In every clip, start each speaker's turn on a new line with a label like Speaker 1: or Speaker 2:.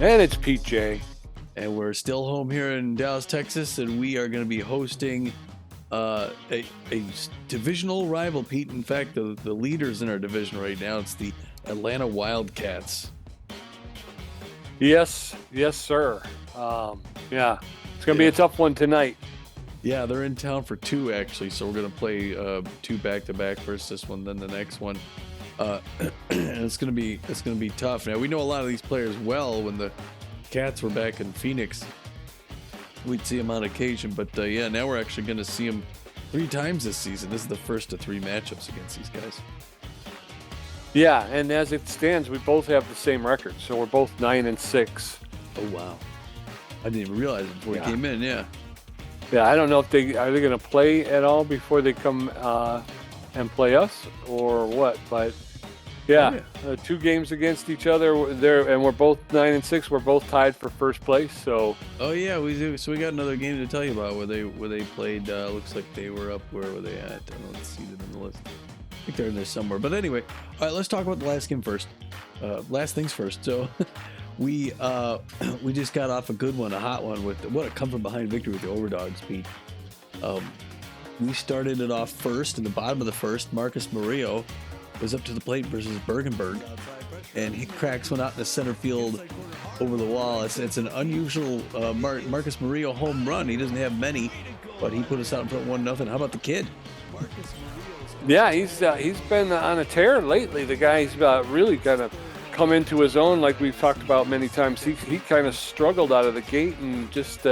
Speaker 1: And it's Pete J.
Speaker 2: And we're still home here in Dallas, Texas, and we are going to be hosting a divisional rival, Pete. In fact, the leaders in our division right now, it's the Atlanta Wildcats.
Speaker 1: Yes, sir. Yeah, it's going to be a tough one tonight.
Speaker 2: Yeah, they're in town for two, actually, so we're going to play two back-to-back. First this one, then the next one. And it's going to be tough. Now, we know a lot of these players well. When the Cats were back in Phoenix, we'd see them on occasion, but now we're actually going to see them 3 times this season. This is the first of 3 matchups against these guys.
Speaker 1: Yeah, and as it stands, we both have the same record, so we're both 9-6.
Speaker 2: Oh wow, I didn't even realize it before we came in. Yeah,
Speaker 1: I don't know if they going to play at all before they come and play us or what, but. Yeah, 2 games against each other there, and we're both 9-6. We're both tied for first place. So.
Speaker 2: Oh yeah, we do. So we got another game to tell you about where they played. Looks like they were up. Where were they at? I don't know. Let's see them in the list. I think they're in there somewhere. But anyway, all right. Let's talk about the last game first. Last things first. So we just got off a good one, a hot one with what a come from behind victory with the Overdogs, Pete. We started it off first in the bottom of the first. Marcus Murillo was up to the plate versus Bergenberg, and he cracks one out in the center field over the wall. It's an unusual Marcus Murillo home run. He doesn't have many, but he put us out in front 1-0. How about the kid?
Speaker 1: Yeah, he's been on a tear lately. The guy's really kind of come into his own, like we've talked about many times. He kind of struggled out of the gate and just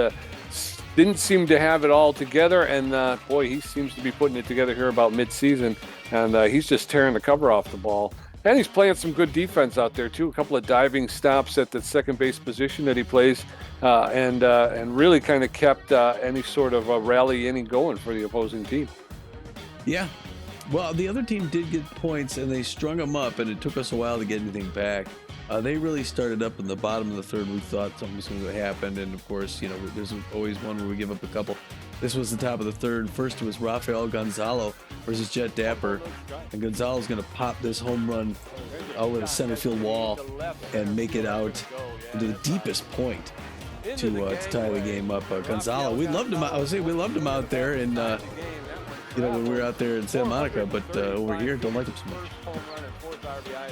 Speaker 1: didn't seem to have it all together. And boy, he seems to be putting it together here about mid-season. And he's just tearing the cover off the ball. And he's playing some good defense out there, too. A couple of diving stops at the second base position that he plays and really kind of kept any sort of a rally inning going for the opposing team.
Speaker 2: Yeah. Well, the other team did get points, and they strung them up, and it took us a while to get anything back. They really started up in the bottom of the third. We thought something was going to happen, and, of course, there's always one where we give up a couple. This was the top of the third. First, it was Rafael Gonzalo versus Jett Dapper. And Gonzalo's going to pop this home run over the center field wall and make it out into the deepest point to tie the game up. Gonzalo, we loved him. I would say we loved him out there, and when we were out there in Santa Monica, but over here, don't like him so much.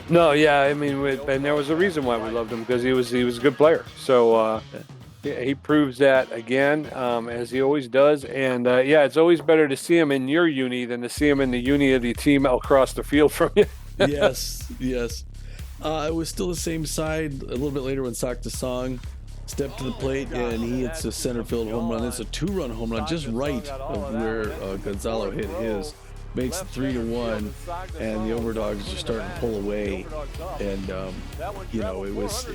Speaker 1: No, yeah, I mean, and there was a reason why we loved him, because he was a good player. So. He proves that again, as he always does. And, it's always better to see him in your uni than to see him in the uni of the team across the field from you.
Speaker 2: Yes. It was still the same side. A little bit later when Sak Song stepped to the plate, and he hits a center field home run. It's a 2-run home run, just right of where Gonzalo hit his. Makes it 3-1, and the Overdogs are starting to pull away. And it was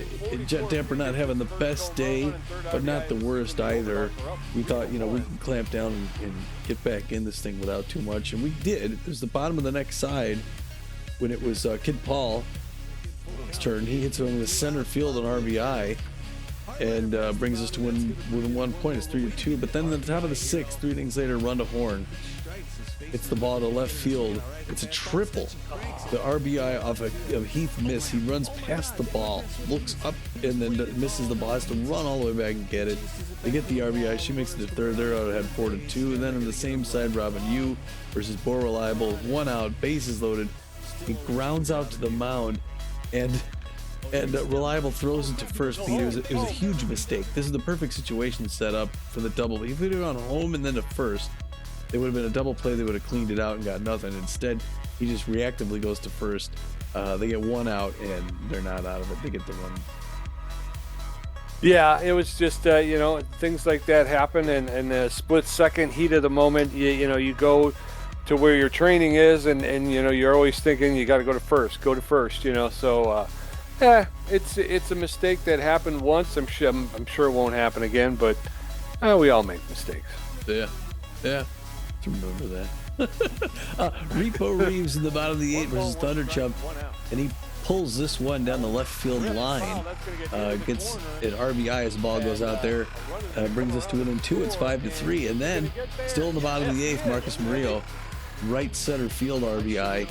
Speaker 2: Jett Dapper not having the best day, but not the worst either. We thought we can clamp down and get back in this thing without too much, and we did. It was the bottom of the next side when it was Kid Paul's turn. He hits it in the center field on RBI. And brings us to win 1 point. It's 3-2. But then at the top of the 6th, 3 innings later, run to Horn. It's the ball to left field. It's a triple. The RBI off of Heath miss. He runs past the ball, looks up, and then misses the ball. Has to run all the way back and get it. They get the RBI. She makes it to third. They're out ahead 4-2. And then on the same side, Robin Yu versus Bo Reliable. 1 out, bases loaded. He grounds out to the mound, and Reliable throws it to first. Pete. It was a huge mistake. This is the perfect situation set up for the double. If he put it on home and then to first, it would have been a double play. They would have cleaned it out and got nothing. Instead, he just reactively goes to first. They get 1 out, and they're not out of it. They get the run.
Speaker 1: Yeah, it was just, things like that happen, and the split-second heat of the moment, you go to where your training is, and you're always thinking you got to go to first, so... it's a mistake that happened once. I'm sure it won't happen again, but we all make mistakes.
Speaker 2: Yeah. Remember that. Repo Reeves in the bottom of the 8th versus Thunderchump, and he pulls this one down the left field line. Gets an RBI as the ball goes out there. Brings us to within 2. It's 5-3, and then still in the bottom of the 8th, Marcus Murillo, right center field RBI.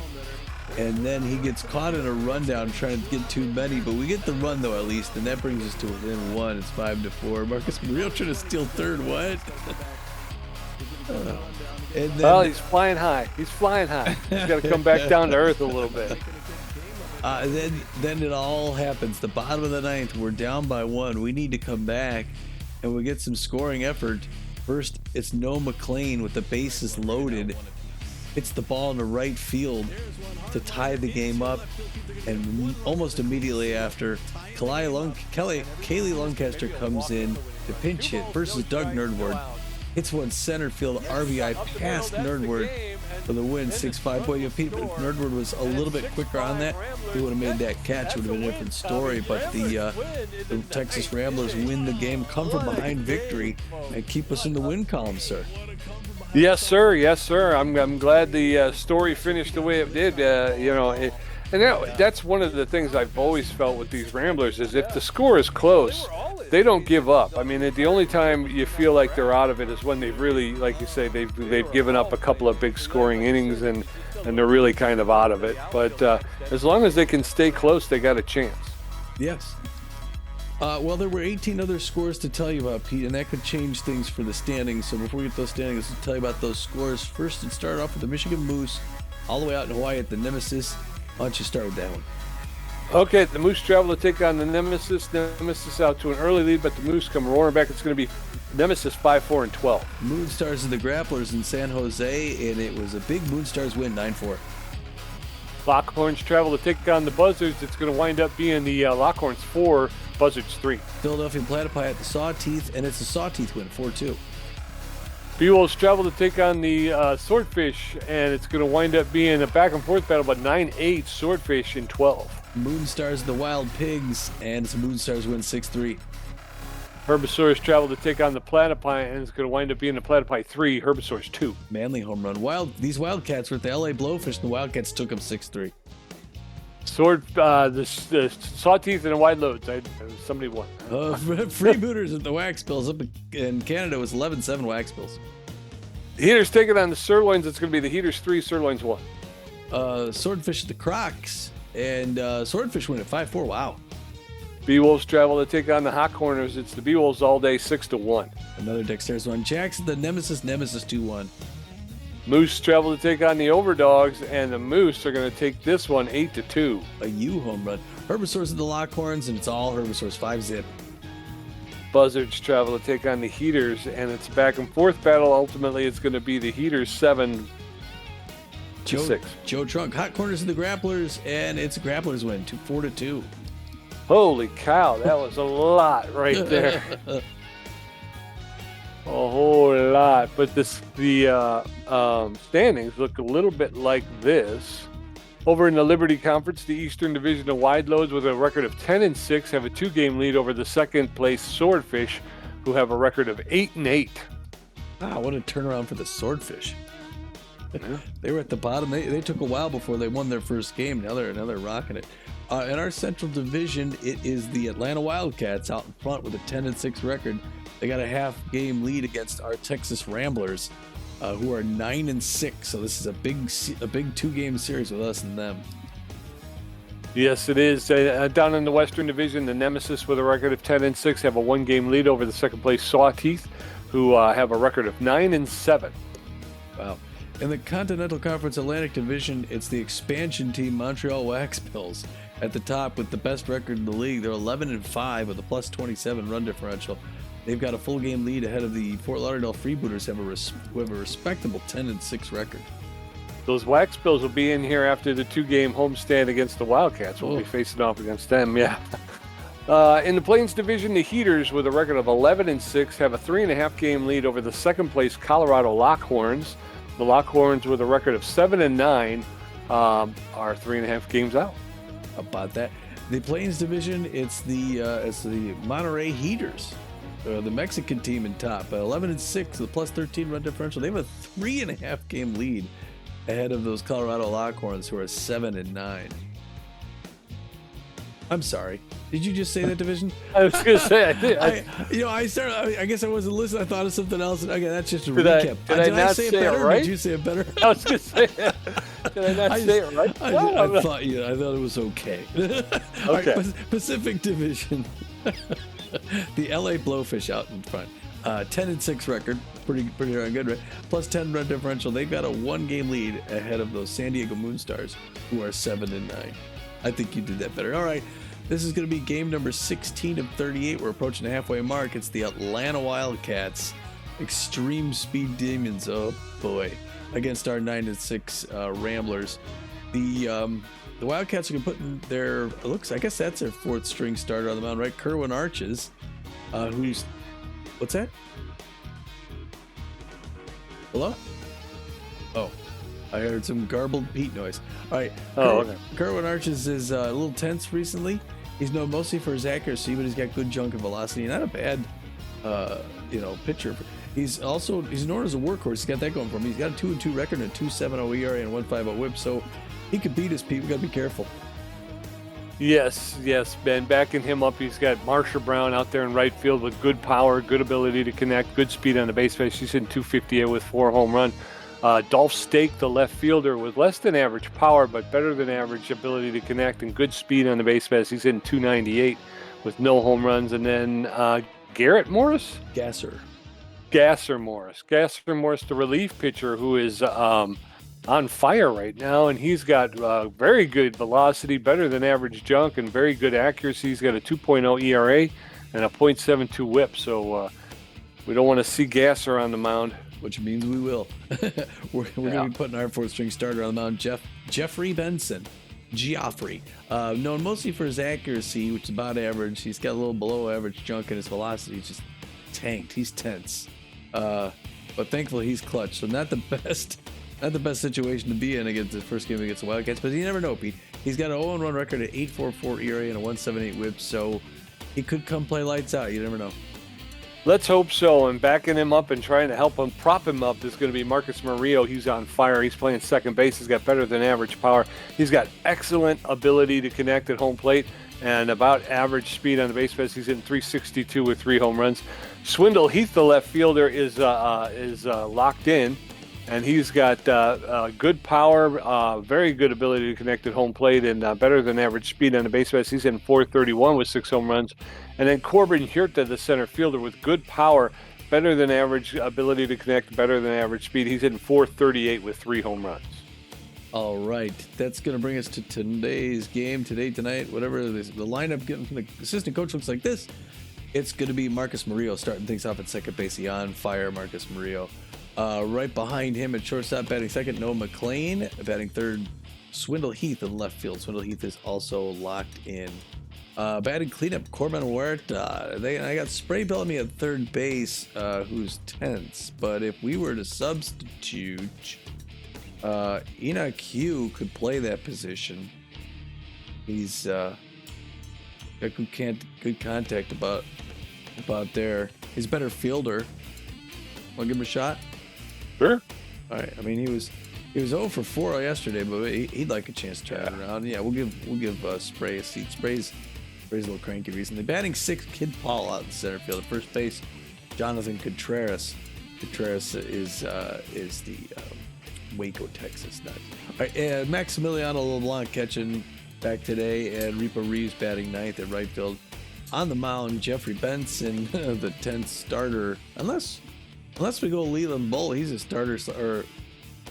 Speaker 2: And then he gets caught in a rundown trying to get too many, but we get the run though at least, and that brings us to within 1. It's 5-4. Marcus Murillo trying to steal third. What? And then,
Speaker 1: well, he's flying high. He's flying high. He's got to come back down to earth a little bit.
Speaker 2: Then it all happens. The bottom of the 9th, we're down by 1. We need to come back, and we get some scoring effort. First, it's Noah McLean with the bases loaded. Hits the ball in the right field to tie the game up, and almost immediately after, Kaylee Lancaster comes in to pinch hit versus Doug Nerdward. Hits one center field RBI past Nerdward for the win, 6-5. Boy, if Nerdward was a little bit quicker on that, he would have made that catch. It would have been a different story. But the Texas Ramblers win the game, come from behind victory, and keep us in the win column, sir.
Speaker 1: Yes, sir. Yes, sir. I'm glad the story finished the way it did. That's one of the things I've always felt with these Ramblers is if the score is close, they don't give up. I mean, the only time you feel like they're out of it is when they've really, like you say, they've given up a couple of big scoring innings and they're really kind of out of it. But as long as they can stay close, they got a chance.
Speaker 2: Yes. Well, there were 18 other scores to tell you about, Pete, and that could change things for the standings. So before we get those standings, let's tell you about those scores. First, it started off with the Michigan Moose all the way out in Hawaii at the Nemesis. Why don't you start with that one?
Speaker 1: Okay, the Moose travel to take on the Nemesis. Nemesis out to an early lead, but the Moose come roaring back. It's going to be Nemesis 5-4 and 12.
Speaker 2: Moonstars of the Grapplers in San Jose, and it was a big Moonstars win, 9-4.
Speaker 1: Lockhorns travel to take on the Buzzards. It's going to wind up being the Lockhorns 4, Buzzards 3.
Speaker 2: Philadelphia Platypi at the Sawteeth, and it's a Sawteeth win, 4-2.
Speaker 1: B-Wolves travel to take on the Swordfish, and it's going to wind up being a back-and-forth battle, but 9-8, Swordfish in 12.
Speaker 2: Moonstars of the Wild Pigs, and it's a Moonstars win, 6-3.
Speaker 1: Herbisaurs travel to take on the Platypi, and it's going to wind up being the Platypi 3, Herbisaurs 2.
Speaker 2: Manly home run. These Wildcats were at the LA Blowfish, and the Wildcats took them 6-3.
Speaker 1: The Sawteeth and the Wide Loads. Somebody won.
Speaker 2: Freebooters at the Wax Bills up in Canada was 11-7 Wax Bills.
Speaker 1: The Heaters taking on the Sirloins. It's going to be the Heaters 3, Sirloins 1.
Speaker 2: Swordfish at the Crocs, and Swordfish win at 5-4. Wow.
Speaker 1: B-Wolves travel to take on the Hot Corners. It's the B-Wolves all day, 6-1.
Speaker 2: Another Dexter's one. Jackson, the Nemesis 2-1.
Speaker 1: Moose travel to take on the Overdogs, and the Moose are going to take this one 8-2.
Speaker 2: A U home run. Herbisaurs of the Lockhorns, and it's all Herbisaurs 5-zip.
Speaker 1: Buzzards travel to take on the Heaters, and it's a back-and-forth battle. Ultimately, it's going to be the Heaters 7-6.
Speaker 2: Joe Trunk. Hot Corners of the Grapplers, and it's a Grapplers win, 4-2.
Speaker 1: Holy cow, that was a lot right there. A whole lot. But the standings look a little bit like this. Over in the Liberty Conference, the Eastern Division of Wide Loads with a record of 10-6 have a 2-game lead over the second place Swordfish, who have a record of 8-8.
Speaker 2: Wow, what a turnaround for the Swordfish. They were at the bottom. They took a while before they won their first game. Now they're rocking it. In our Central Division, it is the Atlanta Wildcats out in front with a 10-6 record. They got a half-game lead against our Texas Ramblers, who are 9-6. So this is a big 2-game series with us and them.
Speaker 1: Yes, it is. Down in the Western Division, the Nemesis with a record of 10-6 have a 1-game lead over the second place Sawteeth, who have a record of 9-7.
Speaker 2: Wow. In the Continental Conference Atlantic Division, it's the expansion team Montreal Wax Bills at the top with the best record in the league. They're 11-5 with a plus 27 run differential. They've got a full game lead ahead of the Fort Lauderdale Freebooters, who have a respectable 10-6 record.
Speaker 1: Those Wax Bills will be in here after the 2-game homestand against the Wildcats. We'll be facing off against them, yeah. In the Plains Division, the Heaters, with a record of 11-6, have a 3.5-game lead over the second place Colorado Lockhorns. The Lockhorns, with a record of 7-9, are 3.5 games out.
Speaker 2: How about that? The Plains Division, it's the Monterey Heaters, the Mexican team in top, 11-6 with a plus 13 run differential. They have a 3.5-game lead ahead of those Colorado Lockhorns, who are 7-9. I'm sorry. Did you just say that division?
Speaker 1: I was going to say, I did.
Speaker 2: I guess I wasn't listening. I thought of something else. Okay, that's just a recap.
Speaker 1: Did I not
Speaker 2: say it
Speaker 1: say
Speaker 2: better?
Speaker 1: it right?
Speaker 2: Did you say it better?
Speaker 1: I was going to say, Did I not say it right?
Speaker 2: I thought it was okay. All right, Pacific Division. The LA Blowfish out in front. 10-6 record, pretty darn good, right? Plus 10 run differential. They've got a 1-game lead ahead of those San Diego Moonstars, who are 7-9. I think you did that better. All right, this is going to be game number 16 of 38. We're approaching the halfway mark. It's the Atlanta Wildcats, Extreme Speed Demons. Oh boy, against our 9-6 Ramblers. The Wildcats are going to put in their looks. I guess that's their 4th string starter on the mound, right? Kerwin Arches, who's what's that? Hello? Oh, I heard some garbled Pete noise. All right.
Speaker 1: Okay.
Speaker 2: Kerwin Arches is a little tense recently. He's known mostly for his accuracy, but he's got good junk and velocity. Not a bad, pitcher. He's known as a workhorse. He's got that going for him. He's got a 2-2 record and a 2.70 ERA and a 1.50 WHIP. So he could beat us, Pete. We got to be careful.
Speaker 1: Yes, Ben. Backing him up, he's got Marsha Brown out there in right field with good power, good ability to connect, good speed on the base pass. He's hitting 258 with 4 home runs. Dolph Stake, the left fielder, with less than average power but better than average ability to connect and good speed on the base pass. He's hitting 298 with no home runs. And then Garrett Morris?
Speaker 2: Gasser
Speaker 1: Morris, the relief pitcher, who is on fire right now, and he's got very good velocity, better than average junk, and very good accuracy. He's got a 2.0 ERA and a .72 WHIP, so we don't want to see Gasser on the mound.
Speaker 2: Which means we will. We're going to be putting our 4th string starter on the mound, Geoffrey Benson. Known mostly for his accuracy, which is about average. He's got a little below average junk, and his velocity is just tanked. He's tense. But thankfully he's clutch, so not the best situation to be in against the first game against the Wildcats, but you never know, Pete. He's got an 0-1 record at 8.44 ERA and a 1.78 WHIP, so he could come play lights out. You never know.
Speaker 1: Let's hope so. And backing him up and trying to help him, prop him up, is going to be Marcus Murillo. He's on fire. He's playing second base. He's got better than average power. He's got excellent ability to connect at home plate and about average speed on the base pass. He's hitting 362 with 3 home runs. Swindle Heath, the left fielder, is locked in. And he's got good power, very good ability to connect at home plate, and better than average speed on the base pass. He's in 431 with 6 home runs. And then Corbin Huerta, the center fielder, with good power, better than average ability to connect, better than average speed. He's in 438 with 3 home runs.
Speaker 2: All right, that's going to bring us to today's game, tonight, whatever the lineup getting from the assistant coach looks like this. It's going to be Marcus Murillo starting things off at second base. He on fire, Marcus Murillo. Right behind him at shortstop, batting second, Noah McLean. Batting third, Swindle Heath in left field. Swindle Heath is also locked in. Batting cleanup, Corbin Huerta. I got Spray Bellamy at third base, who's tense. But if we were to substitute, Enoch Hugh could play that position. He's got good contact about there. He's a better fielder. Want to give him a shot?
Speaker 1: Sure.
Speaker 2: All right. I mean, he was 0 for 4 yesterday, but he'd like a chance to turn it around. Yeah, we'll give Spray a seat. Spray's a little cranky recently. Batting sixth, Kid Paul out in center field. At first base, Jonathan Contreras. Contreras is the Waco, Texas nut. All right, Maximiliano LeBlanc catching back today, and Repo Reeves batting ninth at right field. On the mound, Jeffrey Benson, the 10th starter. Unless we go Leland Bull, he's a starter, or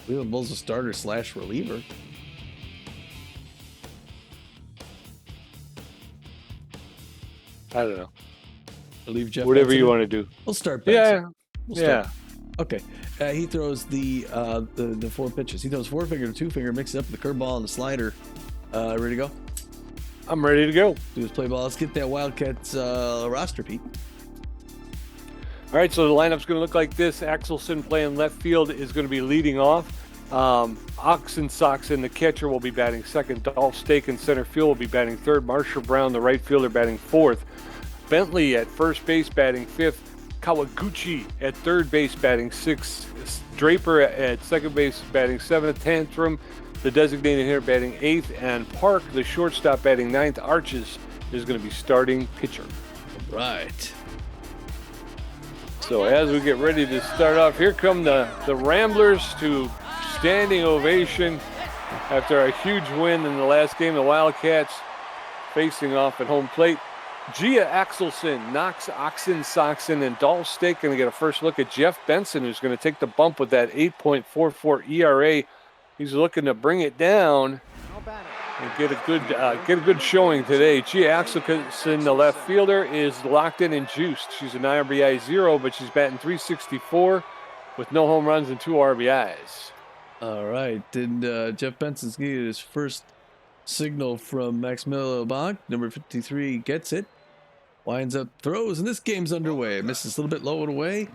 Speaker 2: Leland Bull's a starter / reliever.
Speaker 1: I don't know.
Speaker 2: Leave Jeff.
Speaker 1: Whatever you want to do.
Speaker 2: We'll start Benson.
Speaker 1: Yeah.
Speaker 2: Okay. He throws the 4 pitches. He throws 4-finger to 2-finger, mixes up the curveball and the slider. Ready to go?
Speaker 1: I'm ready to go.
Speaker 2: Do this play ball. Let's get that Wildcats roster, Pete.
Speaker 1: All right, so the lineup's going to look like this. Axelson playing left field is going to be leading off. Oxensox in the catcher will be batting second. Dolph Stake in center field will be batting third. Marsha Brown, the right fielder, batting fourth. Bentley at first base batting fifth. Kawaguchi at third base batting sixth. Draper at second base batting seventh. Tantrum, the designated hitter, batting eighth. And Park, the shortstop, batting ninth. Arches is going to be starting pitcher.
Speaker 2: Right.
Speaker 1: So as we get ready to start off, here come the Ramblers to standing ovation After a huge win in the last game, the Wildcats facing off at home plate. Gia Axelson, Knox, Oxen, Soxon, and Dolph Stake going to get a first look at Jeff Benson, who's going to take the bump with that 8.44 ERA. He's looking to bring it down and get a good showing today. Gia Axelson, the left fielder, is locked in and juiced. She's an RBI 0, but she's batting .364 with no home runs and 2 RBIs.
Speaker 2: All right, and Jeff Benson's getting his first signal from Maximilian LeBlanc. Number 53 gets it. Winds up, throws, and this game's underway. Misses a little bit low and away.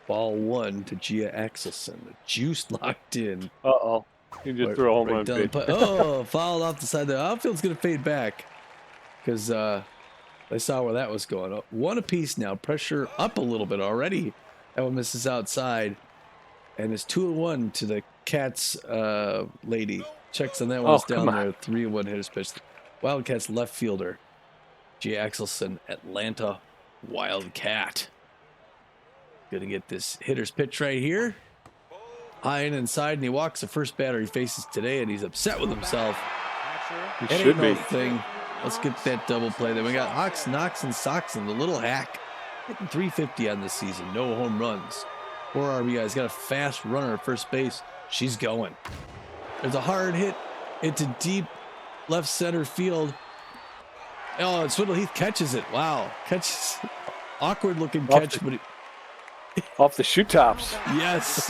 Speaker 2: Ball 1 to Gia Axelson. The juice locked in.
Speaker 1: Uh-oh. He just threw a home run pitch.
Speaker 2: Oh, fouled off the side. The outfield's going to fade back because they saw where that was going. One apiece now. Pressure up a little bit already. That one misses outside. And it's 2-1 to the Cats lady. Checks on that one. It's down there. 3-1 hitter's pitch. Wildcats left fielder. Gia Axelson, Atlanta Wildcat. Gonna get this hitter's pitch right here. High and inside, and he walks the first batter he faces today, and he's upset with himself.
Speaker 1: He should be.
Speaker 2: Thing. Let's get that double play. Then we got Ox, Knox, and Soxon, the little hack. Hitting .350 on this season. No home runs. 4 RBIs. Got a fast runner at first base. She's going. There's a hard hit into deep left center field. Oh, and Swindle Heath catches it. Wow. Catches. Awkward looking catch, but
Speaker 1: off the shoe tops.
Speaker 2: Yes.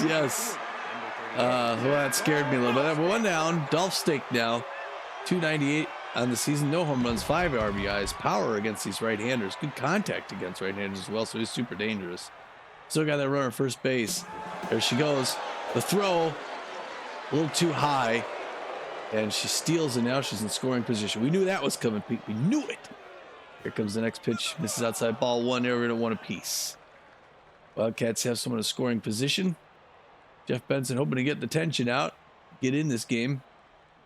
Speaker 2: Well, that scared me a little bit. One down. Dolph Stake now. 298 on the season. No home runs, 5 RBIs. Power against these right-handers. Good contact against right-handers as well, so he's super dangerous. Still got that runner at first base. There she goes. The throw, a little too high. And she steals it now. She's in scoring position. We knew that was coming, Pete. We knew it. Here comes the next pitch. Misses outside, ball 1. There, we're going to 1 apiece. Wildcats have someone in scoring position. Jeff Benson hoping to get the tension out. Get in this game.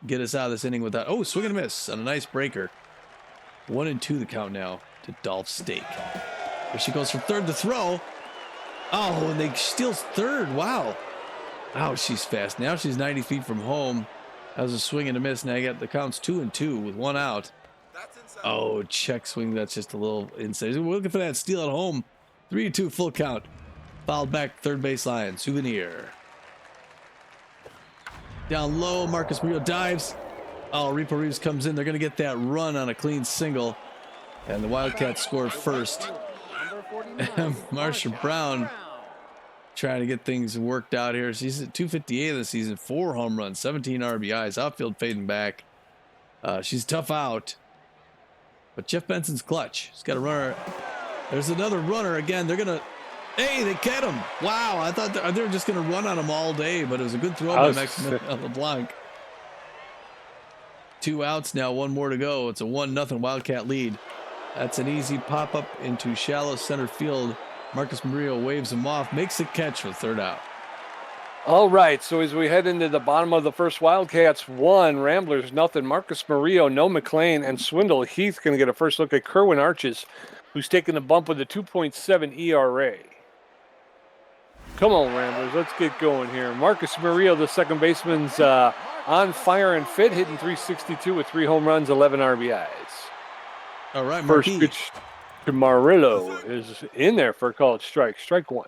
Speaker 2: Get us out of this inning without... Oh, swing and a miss on a nice breaker. 1-2 the count now to Dolph Stake. Here she goes from third to throw. Oh, and they steals third. Wow. Wow, she's fast. Now she's 90 feet from home. That was a swing and a miss. Now you got the counts 2-2 with 1 out. Oh, check swing. That's just a little inside. We're looking for that steal at home. 3-2 full count. Fouled back third base line. Souvenir. Down low. Marcus Murillo dives. Oh, Repo Reeves comes in. They're going to get that run on a clean single. And the Wildcats score first. Marsha Brown trying to get things worked out here. She's at 258 of the season, 4 home runs, 17 RBIs, outfield fading back. She's tough out, but Jeff Benson's clutch. He's got a runner. There's another runner again. They're gonna, hey, they get him. Wow, I thought they were just gonna run on him all day, but it was a good throw by Maximilian LeBlanc. 2 outs now, 1 more to go. It's a 1-0 Wildcat lead. That's an easy pop up into shallow center field. Marcus Murillo waves him off, makes the catch for the 3rd out.
Speaker 1: All right, so as we head into the bottom of the first, Wildcats 1, Ramblers 0. Marcus Murillo, no McLean, and Swindle Heath going to get a first look at Kerwin Arches, who's taking the bump with a 2.7 ERA. Come on, Ramblers, let's get going here. Marcus Murillo, the second baseman's on fire and fit, hitting .362 with 3 home runs, 11 RBIs.
Speaker 2: All right,
Speaker 1: first pitch to Murillo is in there for a called strike. Strike 1.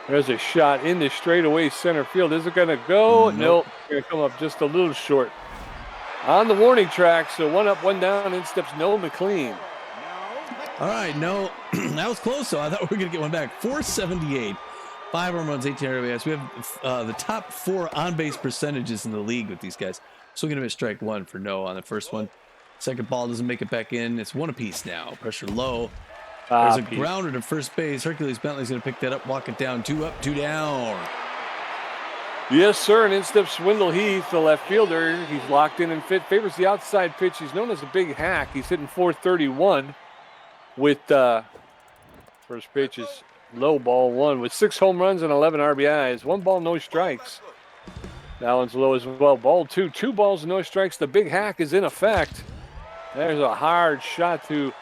Speaker 1: There's a shot into straightaway center field. Is it going to go? Nope. Going to come up just a little short. On the warning track, so 1 up, 1 down. In steps Noah McLean.
Speaker 2: All right, no, that was close, though. I thought we were going to get one back. 478, 5 home runs, 18 RBIs. We have the top 4 on-base percentages in the league with these guys. So we're going to miss strike 1 for no on the first one. Second ball doesn't make it back in. It's 1 apiece now. Pressure low. There's a grounder to first base. Hercules Bentley's going to pick that up, walk it down. 2 up, 2 down.
Speaker 1: Yes, sir. And in steps Swindle Heath, the left fielder. He's locked in and fit. Favors the outside pitch. He's known as a big hack. He's hitting .431 with first pitch is low, ball 1 with 6 home runs and 11 RBIs. 1 ball, no strikes. That one's low as well. Ball 2. 2 balls, no strikes. The big hack is in effect. There's a hard shot to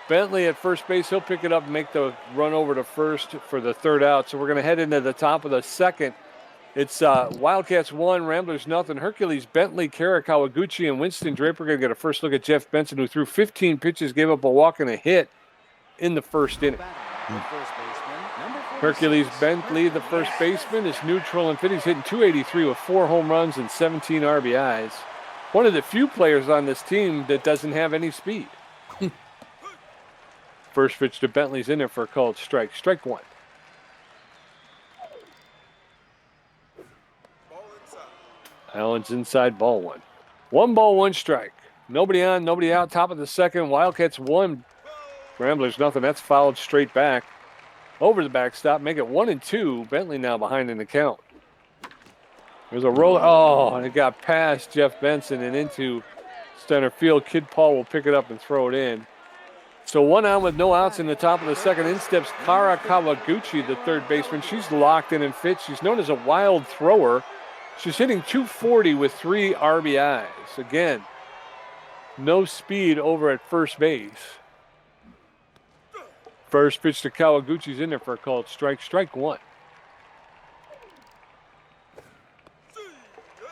Speaker 1: Bentley at first base. He'll pick it up and make the run over to first for the 3rd out. So we're going to head into the top of the 2nd. It's Wildcats 1, Ramblers nothing. Hercules, Bentley, Kara, Kawaguchi, and Winston Draper going to get a first look at Jeff Benson, who threw 15 pitches, gave up a walk and a hit in the first inning. Hercules Bentley, the first baseman, is neutral and fit. He's hitting .283 with 4 home runs and 17 RBIs. One of the few players on this team that doesn't have any speed. First pitch to Bentley's in there for a called strike. Strike one. Allen's inside, ball one. 1 ball, 1 strike. Nobody on, nobody out. Top of the second. Wildcats 1, Ramblers nothing. That's fouled straight back. Over the backstop, make it 1-2. Bentley now behind in the count. There's a roller. Oh, and it got past Jeff Benson and into center field. Kid Paul will pick it up and throw it in. So 1 on with no outs in the top of the second. In steps Kara Kawaguchi, the third baseman. She's locked in and fit. She's known as a wild thrower. She's hitting .240 with 3 RBIs. Again, no speed over at first base. First pitch to Kawaguchi's in there for a called strike. Strike one.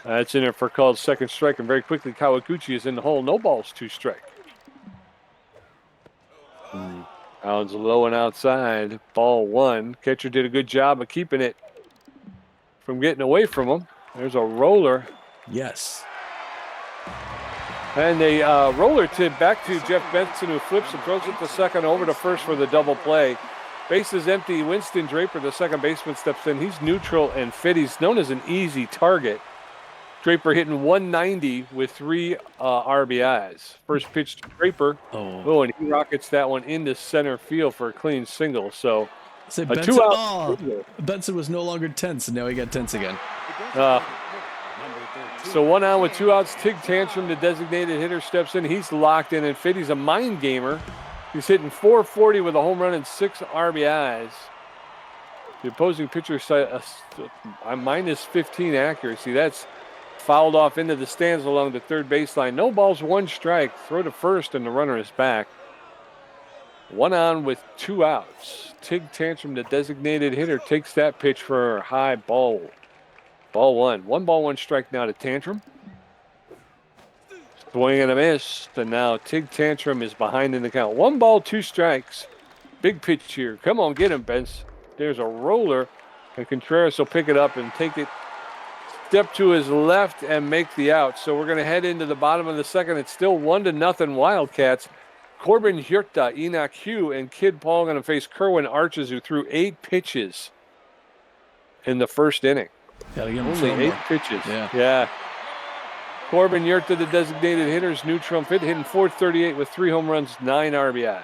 Speaker 1: That's in there for a called second strike, and very quickly Kawaguchi is in the hole. No balls, 2 strike. Allen's low and outside. Ball 1. Catcher did a good job of keeping it from getting away from him. There's a roller.
Speaker 2: Yes.
Speaker 1: And a roller tip back to Jeff Benson, who flips and throws it to second, over to first for the double play. Base is empty. Winston Draper, the second baseman, steps in. He's neutral and fit. He's known as an easy target. Draper hitting .190 with 3 RBIs. First pitch to Draper. Oh, and he rockets that one into center field for a clean single. So
Speaker 2: Say
Speaker 1: a
Speaker 2: Benson,
Speaker 1: 2-out.
Speaker 2: Benson was no longer tense, and now he got tense again.
Speaker 1: So 1 out with 2 outs. Tig Tantrum, the designated hitter, steps in. He's locked in and fit. He's a mind gamer. He's hitting .440 with a home run and 6 RBIs. The opposing pitcher a minus 15 accuracy. That's fouled off into the stands along the third baseline. No balls, 1 strike. Throw to first, and the runner is back. 1 on with 2 outs. Tig Tantrum, the designated hitter, takes that pitch for a high ball. Ball 1. 1 ball, 1 strike now to Tantrum. Swing and a miss. And now Tig Tantrum is behind in the count. 1 ball, 2 strikes. Big pitch here. Come on, get him, Benz. There's a roller. And Contreras will pick it up and take it. Step to his left and make the out. So we're going to head into the bottom of the second. It's still 1-0 Wildcats. Corbin Hjorta, Enoch Hugh, and Kid Paul going to face Kerwin Arches, who threw 8 pitches in the first inning. Only 8 pitches. Yeah. Corbin Hjorta, the designated hitter, is neutral and fit, hitting .438 with 3 home runs, 9 RBIs.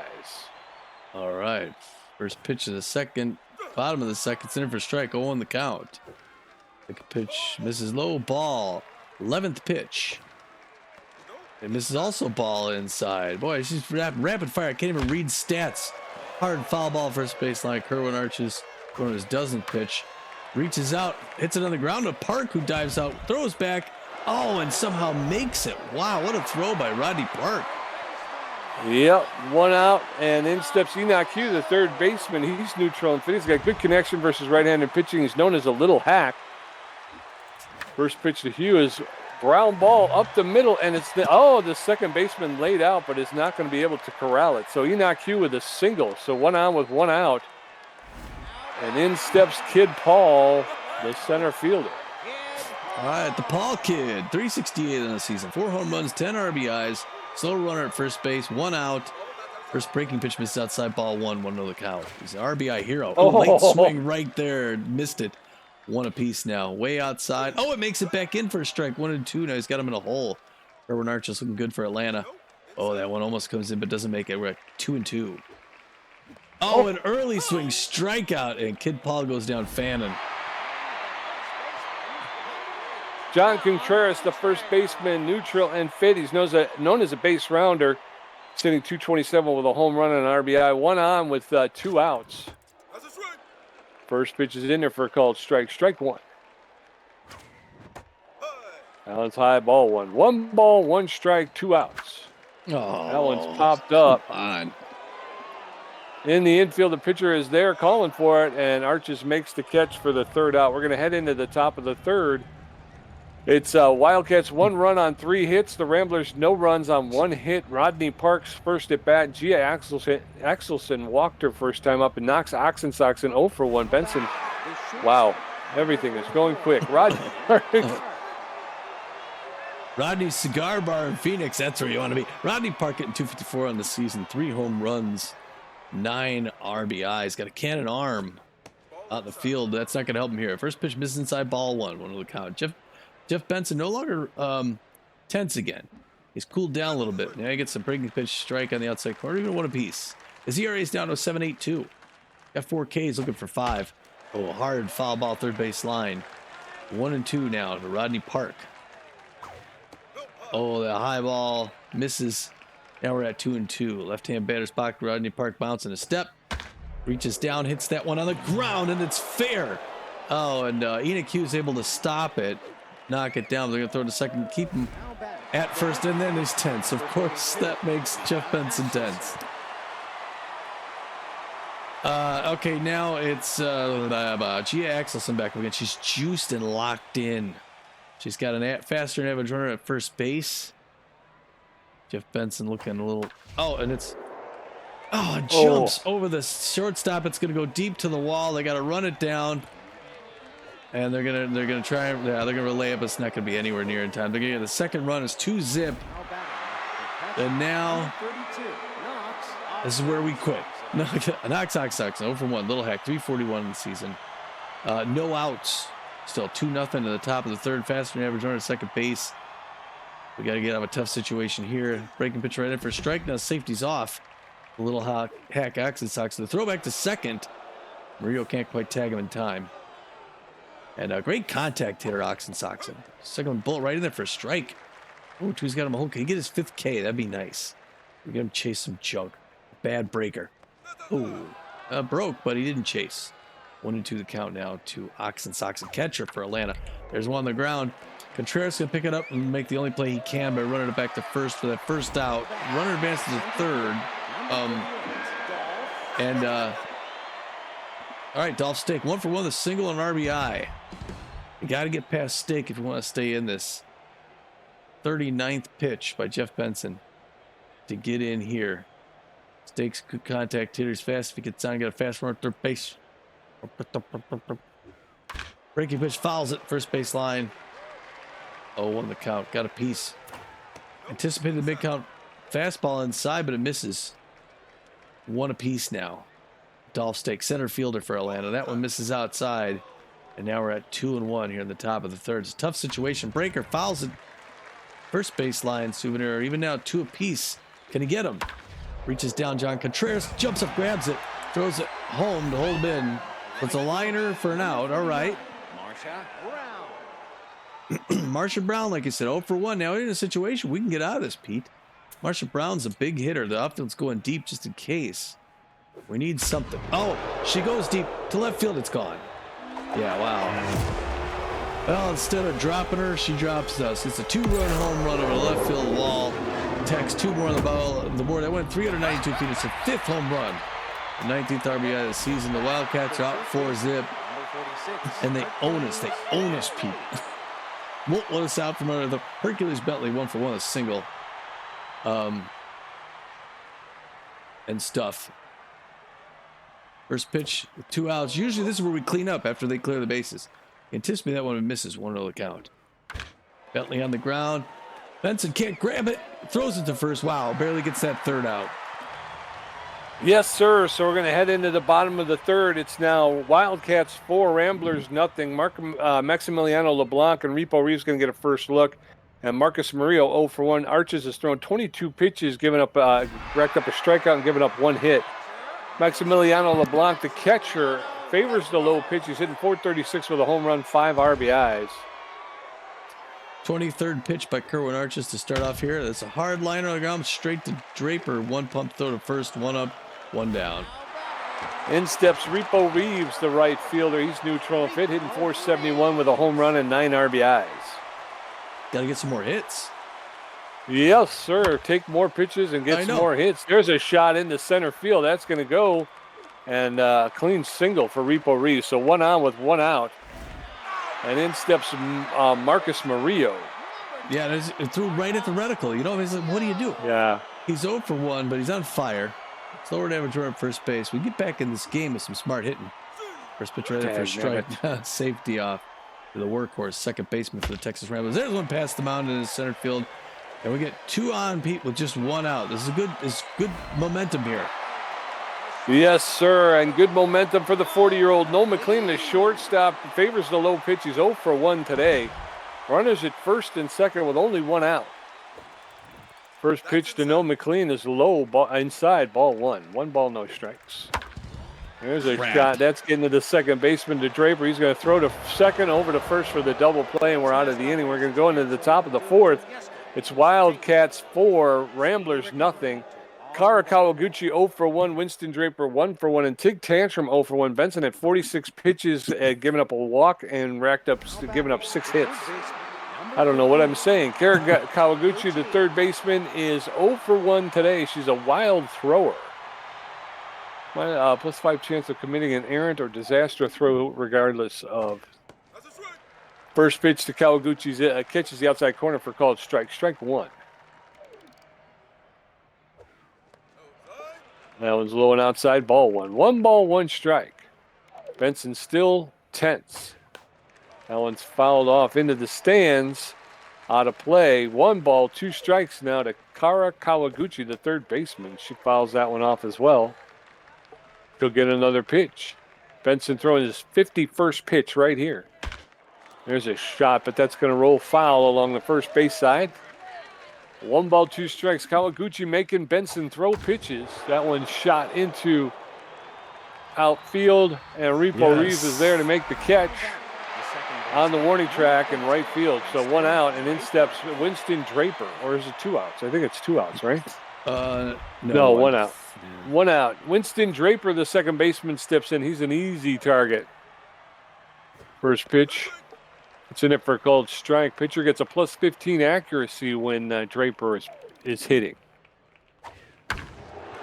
Speaker 2: All right. First pitch of the second. Bottom of the second. It's in for strike. 0 on the count. Second pitch misses low, ball. 11th pitch. It misses also ball inside. Boy, it's just rapid fire. I can't even read stats. Hard foul ball first baseline. Kerwin Arches going to his dozenth pitch. Reaches out, hits it on the ground to Park, who dives out, throws back. Oh, and somehow makes it. Wow, what a throw by Rodney Park.
Speaker 1: Yep, 1 out, and in steps Enoch Hugh, the third baseman. He's neutral and fit. He's got good connection versus right-handed pitching. He's known as a little hack. First pitch to Hugh is ground ball up the middle, and it's the second baseman laid out, but is not going to be able to corral it. So Enoch Hugh with a single. So 1 on with 1 out. And in steps Kid Paul, the center fielder.
Speaker 2: All right, the Paul kid, 368 in the season, 4 home runs, 10 RBIs, slow runner at first base, 1 out. First breaking pitch missed outside, ball 1, 1 to the count. He's an RBI hero. Late swing right there, missed it. 1 apiece now, way outside. Oh, it makes it back in for a strike, 1-2. Now he's got him in a hole. Kerwin Arches looking good for Atlanta. Oh, that one almost comes in, but doesn't make it. We're at 2-2. Oh, an early swing, strikeout, and Kid Paul goes down fanning.
Speaker 1: John Contreras, the first baseman, neutral and fit. He's known as a base rounder, sitting .227 with a home run and an RBI. 1 on with 2 outs. First pitch is in there for a called strike. Strike 1. Allen's high, ball 1. 1 ball, 1 strike, 2 outs.
Speaker 2: Oh,
Speaker 1: Allen's popped up.
Speaker 2: Come on.
Speaker 1: In the infield, the pitcher is there calling for it, and Arches makes the catch for the third out. We're going to head into the top of the third. It's Wildcats 1 run on 3 hits. The Ramblers no runs on 1 hit. Rodney Parks first at bat. Gia Axelson walked her first time up and knocks Oxensoxen 0 for 1. Benson, wow, everything is going quick.
Speaker 2: Rodney's Cigar Bar in Phoenix, that's where you want to be. Rodney Park getting 254 on the season, 3 home runs, 9 RBIs. Got a cannon arm out in the field. That's not going to help him here. First pitch misses inside, ball 1 to the count. Jeff Benson no longer tense again. He's cooled down a little bit. Now he gets a breaking pitch strike on the outside corner, even 1 apiece. His ERA is down to 7.82. Got 4 Ks, looking for 5. Oh, hard foul ball, third base line. 1-2 now to Rodney Park. Oh, the high ball misses. Now we're at 2-2. Left-hand batter's pocket. Rodney Park bouncing a step. Reaches down, hits that one on the ground, and it's fair. Oh, and Enoch Hughes able to stop it, knock it down. They're going to throw it to second, keep him at first, and then he's tense. Of course, that makes Jeff Benson tense. Okay, now it's Gia Axelson back again. She's juiced and locked in. She's got a faster average runner at first base. Jeff Benson looking a little... Oh, and it's... Oh, it jumps over the shortstop. It's going to go deep to the wall. They got to run it down. And they're gonna try... Yeah, they're going to relay it, but it's not going to be anywhere near in time. They're going to get the second run is 2-zip. And now... This is where we quit. Knox 0 for 1. Little Hack, 341 in the season. No outs. Still 2-0 to the top of the third. Faster than average runner at second base. We got to get out of a tough situation here. Breaking pitch right in for a strike. Now safety's off. A little hack Oxensoxen. The throwback to second. Murillo can't quite tag him in time. And a great contact hitter, Oxensoxen. Second bullet right in there for a strike. Oh, he's got him a hole. Can he get his 5th K? That'd be nice. We get him chase some junk. Bad breaker. Oh, broke, but he didn't chase. 1-2 the count now to Oxensoxen, catcher for Atlanta. There's one on the ground. Contreras going to pick it up and make the only play he can by running it back to first for that first out. Runner advances to third. All right, Dolph Stake, 1 for 1, the single and RBI. You got to get past Stake if you want to stay in this. 39th pitch by Jeff Benson to get in here. Stake's good contact hitters fast. If he gets on, get a fast runner at third base. Breaking pitch fouls it, first base line. 0-1 the count. Got a piece. Anticipated the big count fastball inside, but it misses. 1 apiece now. Dolph Stake, center fielder for Atlanta. That one misses outside. And now we're at 2-1 here in the top of the third. It's a tough situation. Breaker fouls it. First base line, Souvenir. Even now, 2 apiece. Can he get him? Reaches down, John Contreras jumps up, grabs it, throws it home to hold in. It's a liner for an out. All right. Marsha Brown, like I said, 0 for 1. Now we're in a situation we can get out of this, Pete. Marsha Brown's a big hitter. The outfield's going deep just in case. We need something. Oh, she goes deep to left field. It's gone. Yeah, wow. Well, instead of dropping her, she drops us. It's a 2-run home run over the left field wall. Tex 2 more on the board. That went 392 feet. It's a 5th home run. The 19th RBI of the season. The Wildcats are out 4-zip. And they own us. They own us, Pete. Won't let us out from under the Hercules Bentley 1 for 1, a single. And stuff. First pitch with 2 outs. Usually this is where we clean up after they clear the bases. Anticipate that one misses. 1-0 the count. Bentley on the ground. Benson can't grab it. Throws it to first. Wow, barely gets that third out.
Speaker 1: Yes, sir. So we're going to head into the bottom of the third. It's now Wildcats 4, Ramblers nothing. Maximiliano LeBlanc and Repo Reeves going to get a first look. And Marcus Murillo 0 for 1. Arches has thrown 22 pitches, racked up a strikeout and given up 1 hit. Maximiliano LeBlanc, the catcher, favors the low pitch. He's hitting .436 with a home run, 5 RBIs.
Speaker 2: 23rd pitch by Kerwin Arches to start off here. That's a hard liner on the ground, straight to Draper. 1 pump throw to first, 1 up, 1 down.
Speaker 1: In steps Repo Reeves, the right fielder. He's neutral and fit, hitting .471 with a home run and 9 RBIs.
Speaker 2: Got to get some more hits.
Speaker 1: Yes, sir. Take more pitches and get some more hits. There's a shot into center field. That's going to go. And clean single for Repo Reeves. So 1 on with 1 out. And in steps Marcus Murillo.
Speaker 2: Yeah, it threw right at the reticle. You know, he's like, what do you do?
Speaker 1: Yeah.
Speaker 2: He's 0 for 1, but he's on fire. Slower to average run at first base. We get back in this game with some smart hitting. First pitch right there for a strike. Safety off to the workhorse, second baseman for the Texas Ramblers. There's one past the mound in the center field. And we get 2 on Pete with just 1 out. This is good momentum here.
Speaker 1: Yes, sir, and good momentum for the 40-year-old. Noel McLean, the shortstop, favors the low pitch. He's 0 for 1 today. Runners at first and second with only 1 out. First pitch to Noel McLean is low, inside, ball 1. 1 ball, no strikes. There's a shot. That's getting to the second baseman, to Draper. He's going to throw to second, over to first for the double play, and we're out of the inning. We're going to go into the top of the 4th. It's Wildcats 4, Ramblers nothing. Kara Kawaguchi 0 for 1, Winston Draper 1 for 1, and Tig Tantrum 0 for 1. Benson had 46 pitches, giving up a walk and giving up 6 hits. I don't know what I'm saying. Kara Kawaguchi, the third baseman, is 0 for 1 today. She's a wild thrower. +5 chance of committing an errant or disaster throw regardless of. First pitch to Kawaguchi catches the outside corner for called strike. Strike 1. That one's low and outside, ball 1. 1 ball, 1 strike. Benson still tense. That one's fouled off into the stands. Out of play. 1 ball, 2 strikes now to Kara Kawaguchi, the third baseman. She fouls that one off as well. He'll get another pitch. Benson throwing his 51st pitch right here. There's a shot, but that's going to roll foul along the first base side. 1 ball, 2 strikes. Kawaguchi making Benson throw pitches. That one shot into outfield, and Repo Reeves is there to make the catch on the warning track in right field. So 1 out, and in steps Winston Draper. Or is it 2 outs? I think it's 2 outs, right?
Speaker 2: No,
Speaker 1: 1 out. 1 out. Winston Draper, the second baseman, steps in. He's an easy target. First pitch. It's in it for a called strike. Pitcher gets a +15 accuracy when Draper is hitting.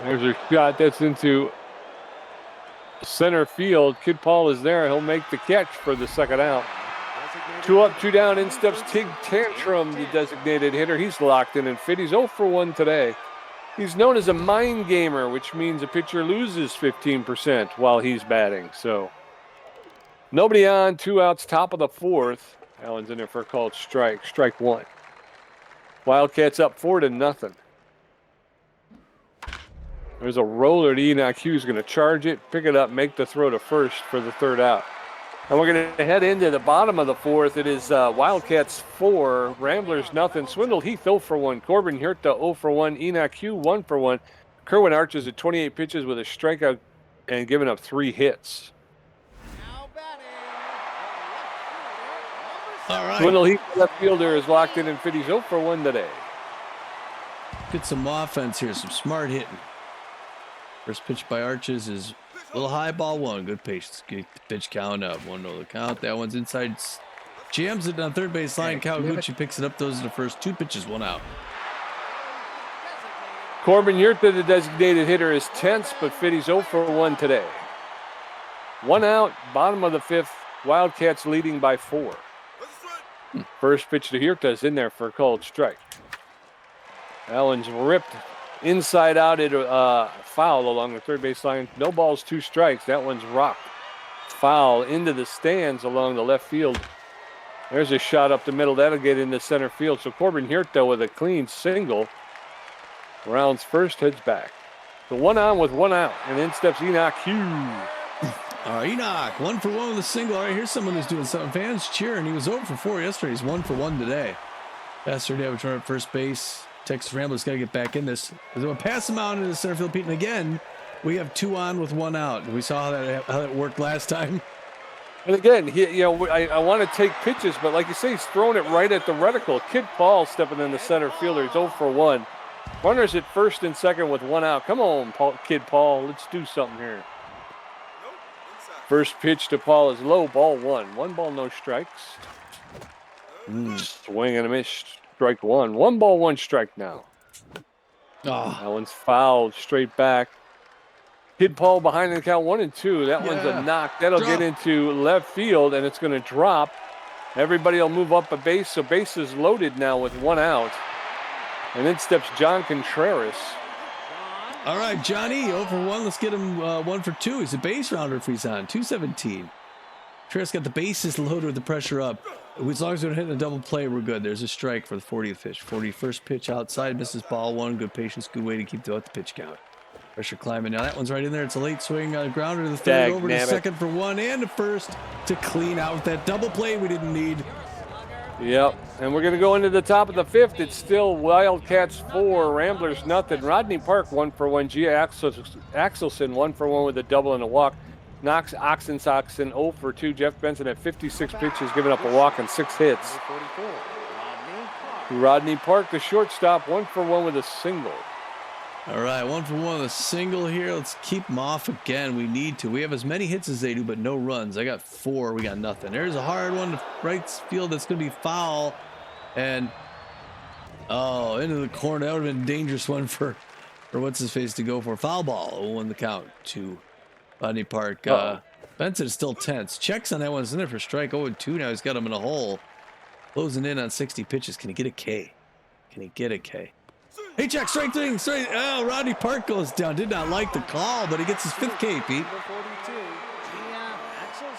Speaker 1: There's a shot that's into center field. Kid Paul is there. He'll make the catch for the second out. 2 up, 2 down. In steps Tig Tantrum, the designated hitter. He's locked in and fit. He's 0 for 1 today. He's known as a mind gamer, which means a pitcher loses 15% while he's batting. So nobody on, 2 outs, top of the 4th. Allen's in there for a called strike. Strike 1. Wildcats up 4-0. There's a roller to Enoch Hughes, going to charge it, pick it up, make the throw to first for the third out. And we're going to head into the bottom of the 4th. It is Wildcats 4, Ramblers nothing. Swindle Heath 0 for 1. Corbin Hirta 0 for 1. Enoch Hughes 1 for 1. Kerwin Arches at 28 pitches with a strikeout and giving up 3 hits.
Speaker 2: All right.
Speaker 1: Swindle Heath, left fielder, is locked in and fit. He's 0 for 1 today.
Speaker 2: Get some offense here, some smart hitting. First pitch by Arches is a little high, ball 1. Good patience. Get the pitch count up. 1-0 the count. That one's inside. Jams it on third base line. Kawaguchi picks it up. Those are the first 2 pitches, 1 out.
Speaker 1: Corbin Yurta, the designated hitter, is tense, but Fitty's 0 for 1 today. 1 out, bottom of the 5th. Wildcats leading by 4. First pitch to Hirta is in there for a called strike. Allen's ripped inside out at foul along the third base line. No balls, 2 strikes. That one's rocked. Foul into the stands along the left field. There's a shot up the middle. That'll get into center field. So Corbin Hirta with a clean single. Rounds first, heads back. So 1 on with 1 out. And in steps Enoch Hughes.
Speaker 2: Enoch, 1 for 1 with a single. All right, here's someone who's doing something. Fans cheering. He was 0 for 4 yesterday. He's 1 for 1 today. Yesterday, I was running at first base. Texas Ramblers got to get back in this. They're going to pass him out into the center field, Pete. And again, we have 2 on with 1 out. We saw how that worked last time.
Speaker 1: And again, I want to take pitches, but like you say, he's throwing it right at the reticle. Kid Paul stepping in the center fielder. He's 0 for 1. Runners at first and second with 1 out. Come on, Kid Paul. Let's do something here. First pitch to Paul is low, ball 1. 1 ball, no strikes. Swing and a miss. strike one. 1 ball, 1 strike now.
Speaker 2: Oh.
Speaker 1: That one's fouled straight back. Kid Paul behind the count 1-2. That one's a knock. That'll get into left field, and it's going to drop. Everybody will move up a base, so base is loaded now with 1 out. And then steps John Contreras.
Speaker 2: All right, Johnny, 0 for 1. Let's get him 1 for 2. He's a base rounder if he's on. 217. Contreras got the bases loaded with the pressure up. As long as we're hitting a double play, we're good. There's a strike for the 40th pitch. 41st pitch outside, misses ball 1. Good patience, good way to keep the pitch count. Pressure climbing. Now that one's right in there. It's a late swing grounder to the third, over to second for 1 and to first to clean out that double play we didn't need.
Speaker 1: Yep, and we're going to go into the top of the 5th. It's still Wildcats 4, Ramblers nothing. Rodney Park 1 for 1. Gia Axelson 1 for 1 with a double and a walk. Knox Oxensoxen 0 for 2. Jeff Benson at 56 pitches, giving up a walk and 6 hits. Rodney Park, the shortstop, 1 for 1 with a single.
Speaker 2: All right, 1 for 1 with a single here. Let's keep them off again. We need to. We have as many hits as they do, but no runs. I got 4. We got nothing. There's a hard one to right field that's going to be foul. And, into the corner. That would have been a dangerous one for what's-his-face to go for. Foul ball. 0 the count to Rodney Park. Benson is still tense. Checks on that one. It's in there for strike. 0-2 now. He's got him in a hole. Closing in on 60 pitches. Can he get a K? Can he get a K? Hey, check, strike thing, straight. Oh, Rodney Park goes down. Did not like the call, but he gets his 5th K, Pete.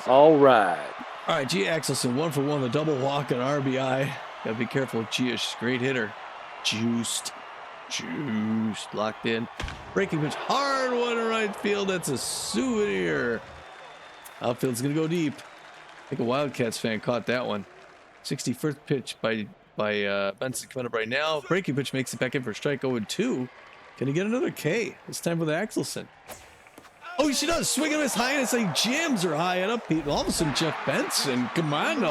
Speaker 1: All right.
Speaker 2: All right, Gia Axelson, 1 for 1, the double walk and RBI. Got to be careful with Gia. She's a great hitter. Juiced, locked in. Breaking pitch, hard one to right field. That's a souvenir. Outfield's going to go deep. I think a Wildcats fan caught that one. 61st pitch by Benson coming up right now. Breaking pitch makes it back in for strike 0-2. Can he get another K? It's time for the Axelson. Oh, she does. Swing and miss high, and it's like jams are high and up. All of a sudden, Jeff Benson. Come on,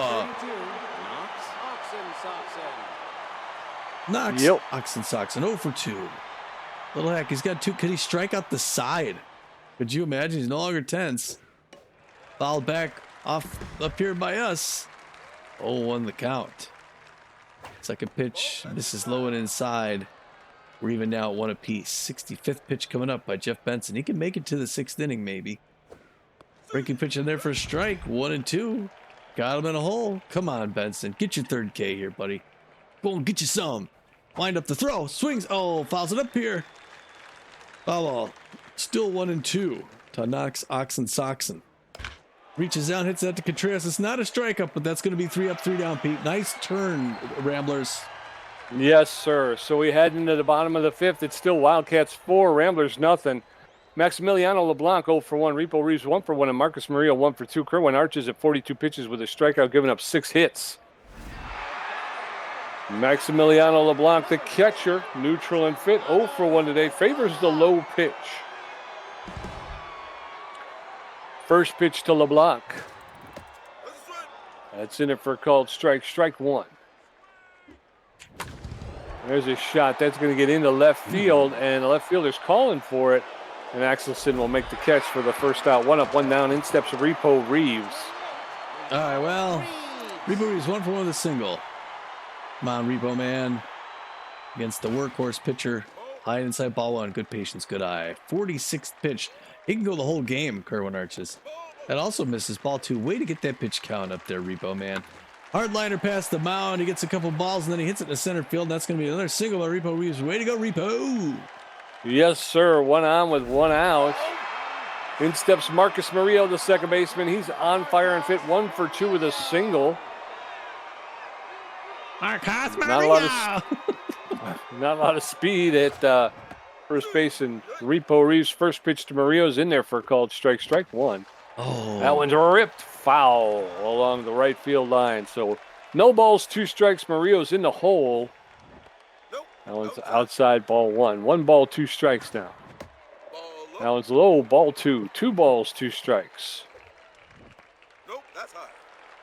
Speaker 2: Knox.
Speaker 1: Yep.
Speaker 2: Oxensoxen 0 for 2. Little heck, he's got 2. Could he strike out the side? Could you imagine? He's no longer tense. Fouled back off up here by us. 0-1 the count. Second pitch, misses low and inside. We're even now at 1 apiece. 65th pitch coming up by Jeff Benson. He can make it to the 6th inning, maybe. Breaking pitch in there for a strike. 1-2. Got him in a hole. Come on, Benson. Get your 3rd K here, buddy. Go and get you some. Wind up the throw. Swings. Oh, fouls it up here. Foul ball. Still 1-2 to Knox Oxensoxen. Reaches down, hits that to Contreras. It's not a strikeout, but that's going to be 3 up, 3 down, Pete. Nice turn, Ramblers.
Speaker 1: Yes, sir. So we head into the bottom of the 5th. It's still Wildcats 4, Ramblers nothing. Maximiliano LeBlanc 0 for 1. Repo Reeves 1 for 1. And Marcus Murillo 1 for 2. Kerwin Arches at 42 pitches with a strikeout, giving up 6 hits. Maximiliano LeBlanc, the catcher, neutral and fit. 0 for 1 today. Favors the low pitch. First pitch to LeBlanc. That's in it for a called strike. Strike 1. There's a shot. That's going to get into left field, and the left fielder's calling for it. And Axelson will make the catch for the first out. 1 up, 1 down. In steps Repo Reeves.
Speaker 2: All right, well, Repo Reeves 1 for 1 with a single. Come on, Repo man. Against the workhorse pitcher. High inside ball 1. Good patience, good eye. 46th pitch. He can go the whole game, Kerwin Arches. That also misses ball 2. Way to get that pitch count up there, Repo man. Hard liner past the mound. He gets a couple balls, and then he hits it in the center field. And that's going to be another single by Repo Reeves. Way to go, Repo.
Speaker 1: Yes, sir. 1 on with 1 out. In steps Marcus Murillo, the second baseman. He's on fire and fit. 1 for 2 with a single.
Speaker 2: Marcus Murillo.
Speaker 1: Not a lot of speed at first base, and Repo Reeves' first pitch to Murillo's in there for a called strike. Strike 1.
Speaker 2: Oh.
Speaker 1: That one's ripped foul along the right field line. So no balls, 2 strikes. Murillo's in the hole. That one's outside, ball 1. 1 ball, 2 strikes now. That one's low, ball 2. 2 balls, 2 strikes.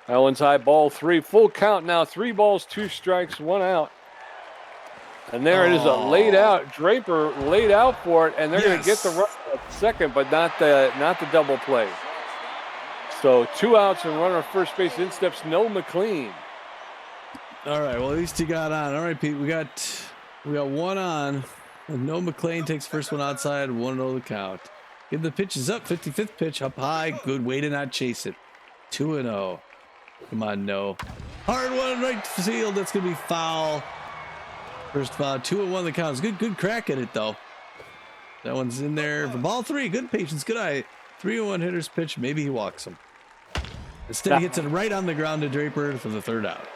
Speaker 1: That one's high, ball 3. Full count now. 3 balls, 2 strikes, 1 out. And there it is, a laid out. Draper laid out for it, and they're going to get the run at second, but not the double play. So 2 outs and runner at first base. In steps Noah McLean.
Speaker 2: All right. Well, at least he got on. All right, Pete. We got one on. And no McLean takes first one outside. 1-0 the count. Give the pitches up. 55th pitch up high. Good way to not chase it. 2-0. Come on, no. Hard one right field. That's gonna be foul. First foul. 2-1 the count. Good crack at it though. That one's in there for ball 3. Good patience. Good eye. 3-1 hitter's pitch. Maybe he walks him. Instead, he hits it right on the ground to Draper for the 3rd out.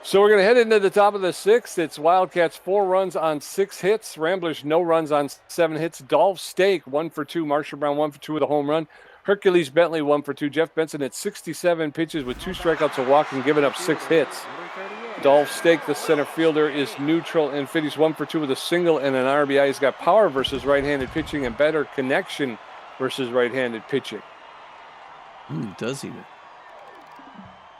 Speaker 1: So we're going to head into the top of the 6th. It's Wildcats 4 runs on 6 hits. Ramblers no runs on 7 hits. Dolph Stake 1 for 2. Marshall Brown 1 for 2 with a home run. Hercules Bentley 1 for 2. Jeff Benson at 67 pitches with 2 strikeouts, a walk, and giving up 6 hits. Dolph Stake, the center fielder, is neutral and fit. He's 1 for 2 with a single and an RBI. He's got power versus right-handed pitching and better connection versus right-handed pitching.
Speaker 2: Does he?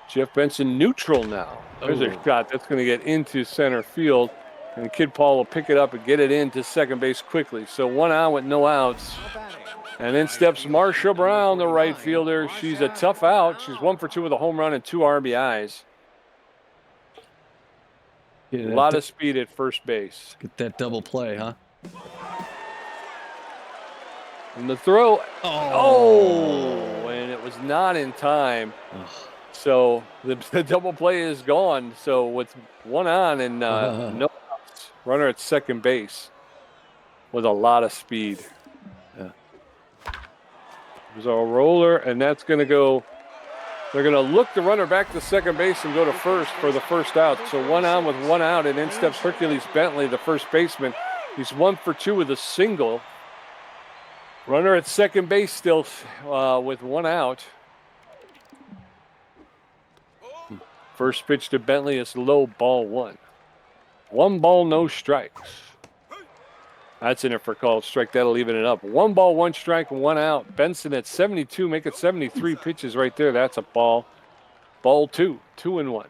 Speaker 1: Jeff Benson neutral now. There's a shot that's going to get into center field, and Kid Paul will pick it up and get it into second base quickly. So 1 out with no outs. And then steps Marsha Brown, the right fielder. She's a tough out. She's 1 for 2 with a home run and 2 RBIs. A lot of speed at first base.
Speaker 2: Get that double play, huh?
Speaker 1: And the throw. Oh, and it was not in time. So the double play is gone. So with 1 on and no outs, runner at second base with a lot of speed.
Speaker 2: Yeah.
Speaker 1: There's a roller, and that's going to go. They're going to look the runner back to second base and go to first for the first out. So 1 on with 1 out, and in steps Hercules Bentley, the first baseman. He's 1 for 2 with a single. Runner at second base still with 1 out. First pitch to Bentley is low, ball 1. 1 ball, no strikes. That's in it for called strike. That'll even it up. 1 ball, 1 strike, 1 out. Benson at 72, make it 73 pitches right there. That's a ball. Ball 2, 2-1.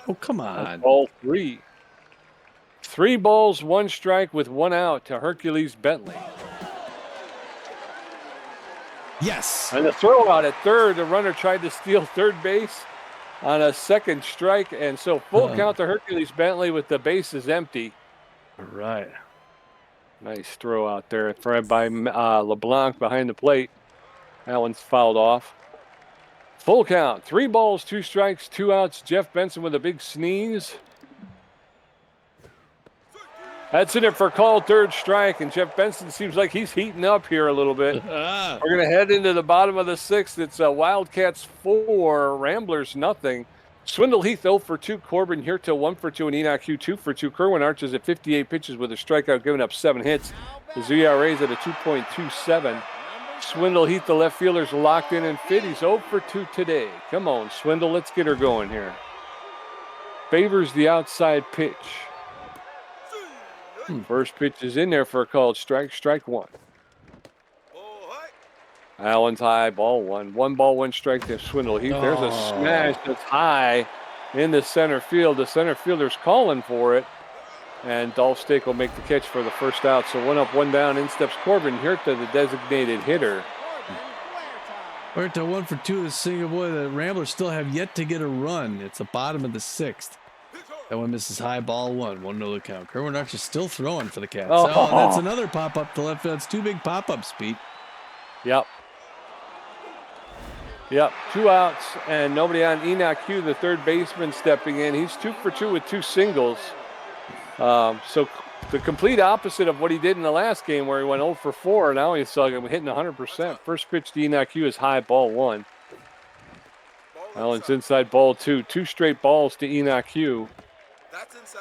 Speaker 2: Oh, come on.
Speaker 1: That's ball 3. 3 balls, 1 strike with 1 out to Hercules Bentley.
Speaker 2: Yes.
Speaker 1: And the throw out at third, the runner tried to steal third base on a second strike, and so full count to Hercules Bentley with the bases empty.
Speaker 2: All right.
Speaker 1: Nice throw out there by LeBlanc behind the plate. That one's fouled off. Full count, 3 balls, 2 strikes, 2 outs. Jeff Benson with a big sneeze. That's in it for called third strike, and Jeff Benson seems like he's heating up here a little bit. We're going to head into the bottom of the 6th. It's Wildcats 4, Ramblers nothing. Swindle Heath 0 for 2, Corbin Hirta 1 for 2, and Enoch Hugh 2 for 2. Kerwin Arches at 58 pitches with a strikeout, giving up 7 hits. His ERA is at a 2.27. Swindle Heath, the left fielder's locked in and fit. He's 0 for 2 today. Come on, Swindle, let's get her going here. Favors the outside pitch. First pitch is in there for a called strike. Strike 1. Allen's high, ball 1. 1 ball, 1 strike to Swindle Heath. There's a smash that's high in the center field. The center fielder's calling for it. And Dolph Stake will make the catch for the first out. So 1 up, 1 down. In steps Corbin Hirta, the designated hitter.
Speaker 2: Hirta 1 for 2 is single. Boy, the Ramblers still have yet to get a run. It's the bottom of the 6th. That one misses high, ball 1. 1-0 the count. Kerwin Arch is still throwing for the Cats. Oh, that's another pop-up to left field. It's 2 big pop-ups, Pete.
Speaker 1: Yep. 2 outs and nobody on. Enoch Hugh, the third baseman, stepping in. He's 2 for 2 with 2 singles. So the complete opposite of what he did in the last game where he went 0 for 4. Now he's hitting 100%. First pitch to Enoch Hugh is high, ball 1. Allen's inside, ball 2. 2 straight balls to Enoch Hugh.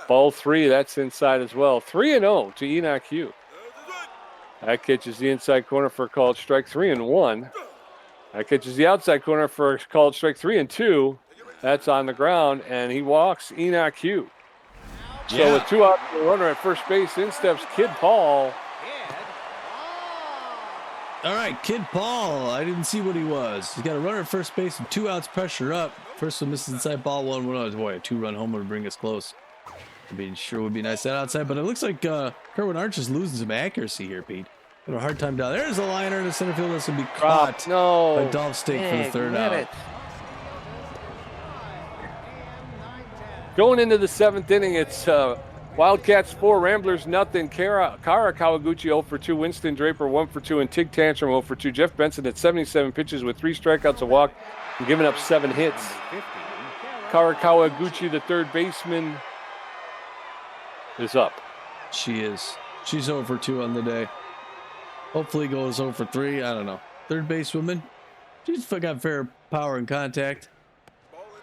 Speaker 1: Ball 3, that's inside as well. 3-0 to Enoch Hugh. That catches the inside corner for a called strike. 3-1. That catches the outside corner for a called strike. 3-2. That's on the ground, and he walks Enoch Hugh. So with 2 outs, the runner at first base, in steps Kid Paul.
Speaker 2: All right, Kid Paul. I didn't see what he was. He's got a runner at first base and 2 outs, pressure up. First one misses inside, ball 1. Boy, a 2-run homer would bring us close. I mean, sure would be nice that outside, but it looks like Kerwin Arch is losing some accuracy here, Pete. Got a hard time down. There's a liner in the center field that's going to be
Speaker 1: Drop.
Speaker 2: caught
Speaker 1: No.
Speaker 2: by Dolph Stake for the third
Speaker 1: Damn
Speaker 2: out.
Speaker 1: it. Going into the 7th inning, it's Wildcats 4, Ramblers nothing. Kara Kawaguchi 0 for 2, Winston Draper 1 for 2, and Tig Tantrum 0 for 2. Jeff Benson at 77 pitches with 3 strikeouts, a walk, and giving up 7 hits. Kara Kawaguchi, the third baseman, is up.
Speaker 2: She is. She's 0 for 2 on the day. Hopefully goes 0 for 3. I don't know. Third basewoman. She's got fair power and contact.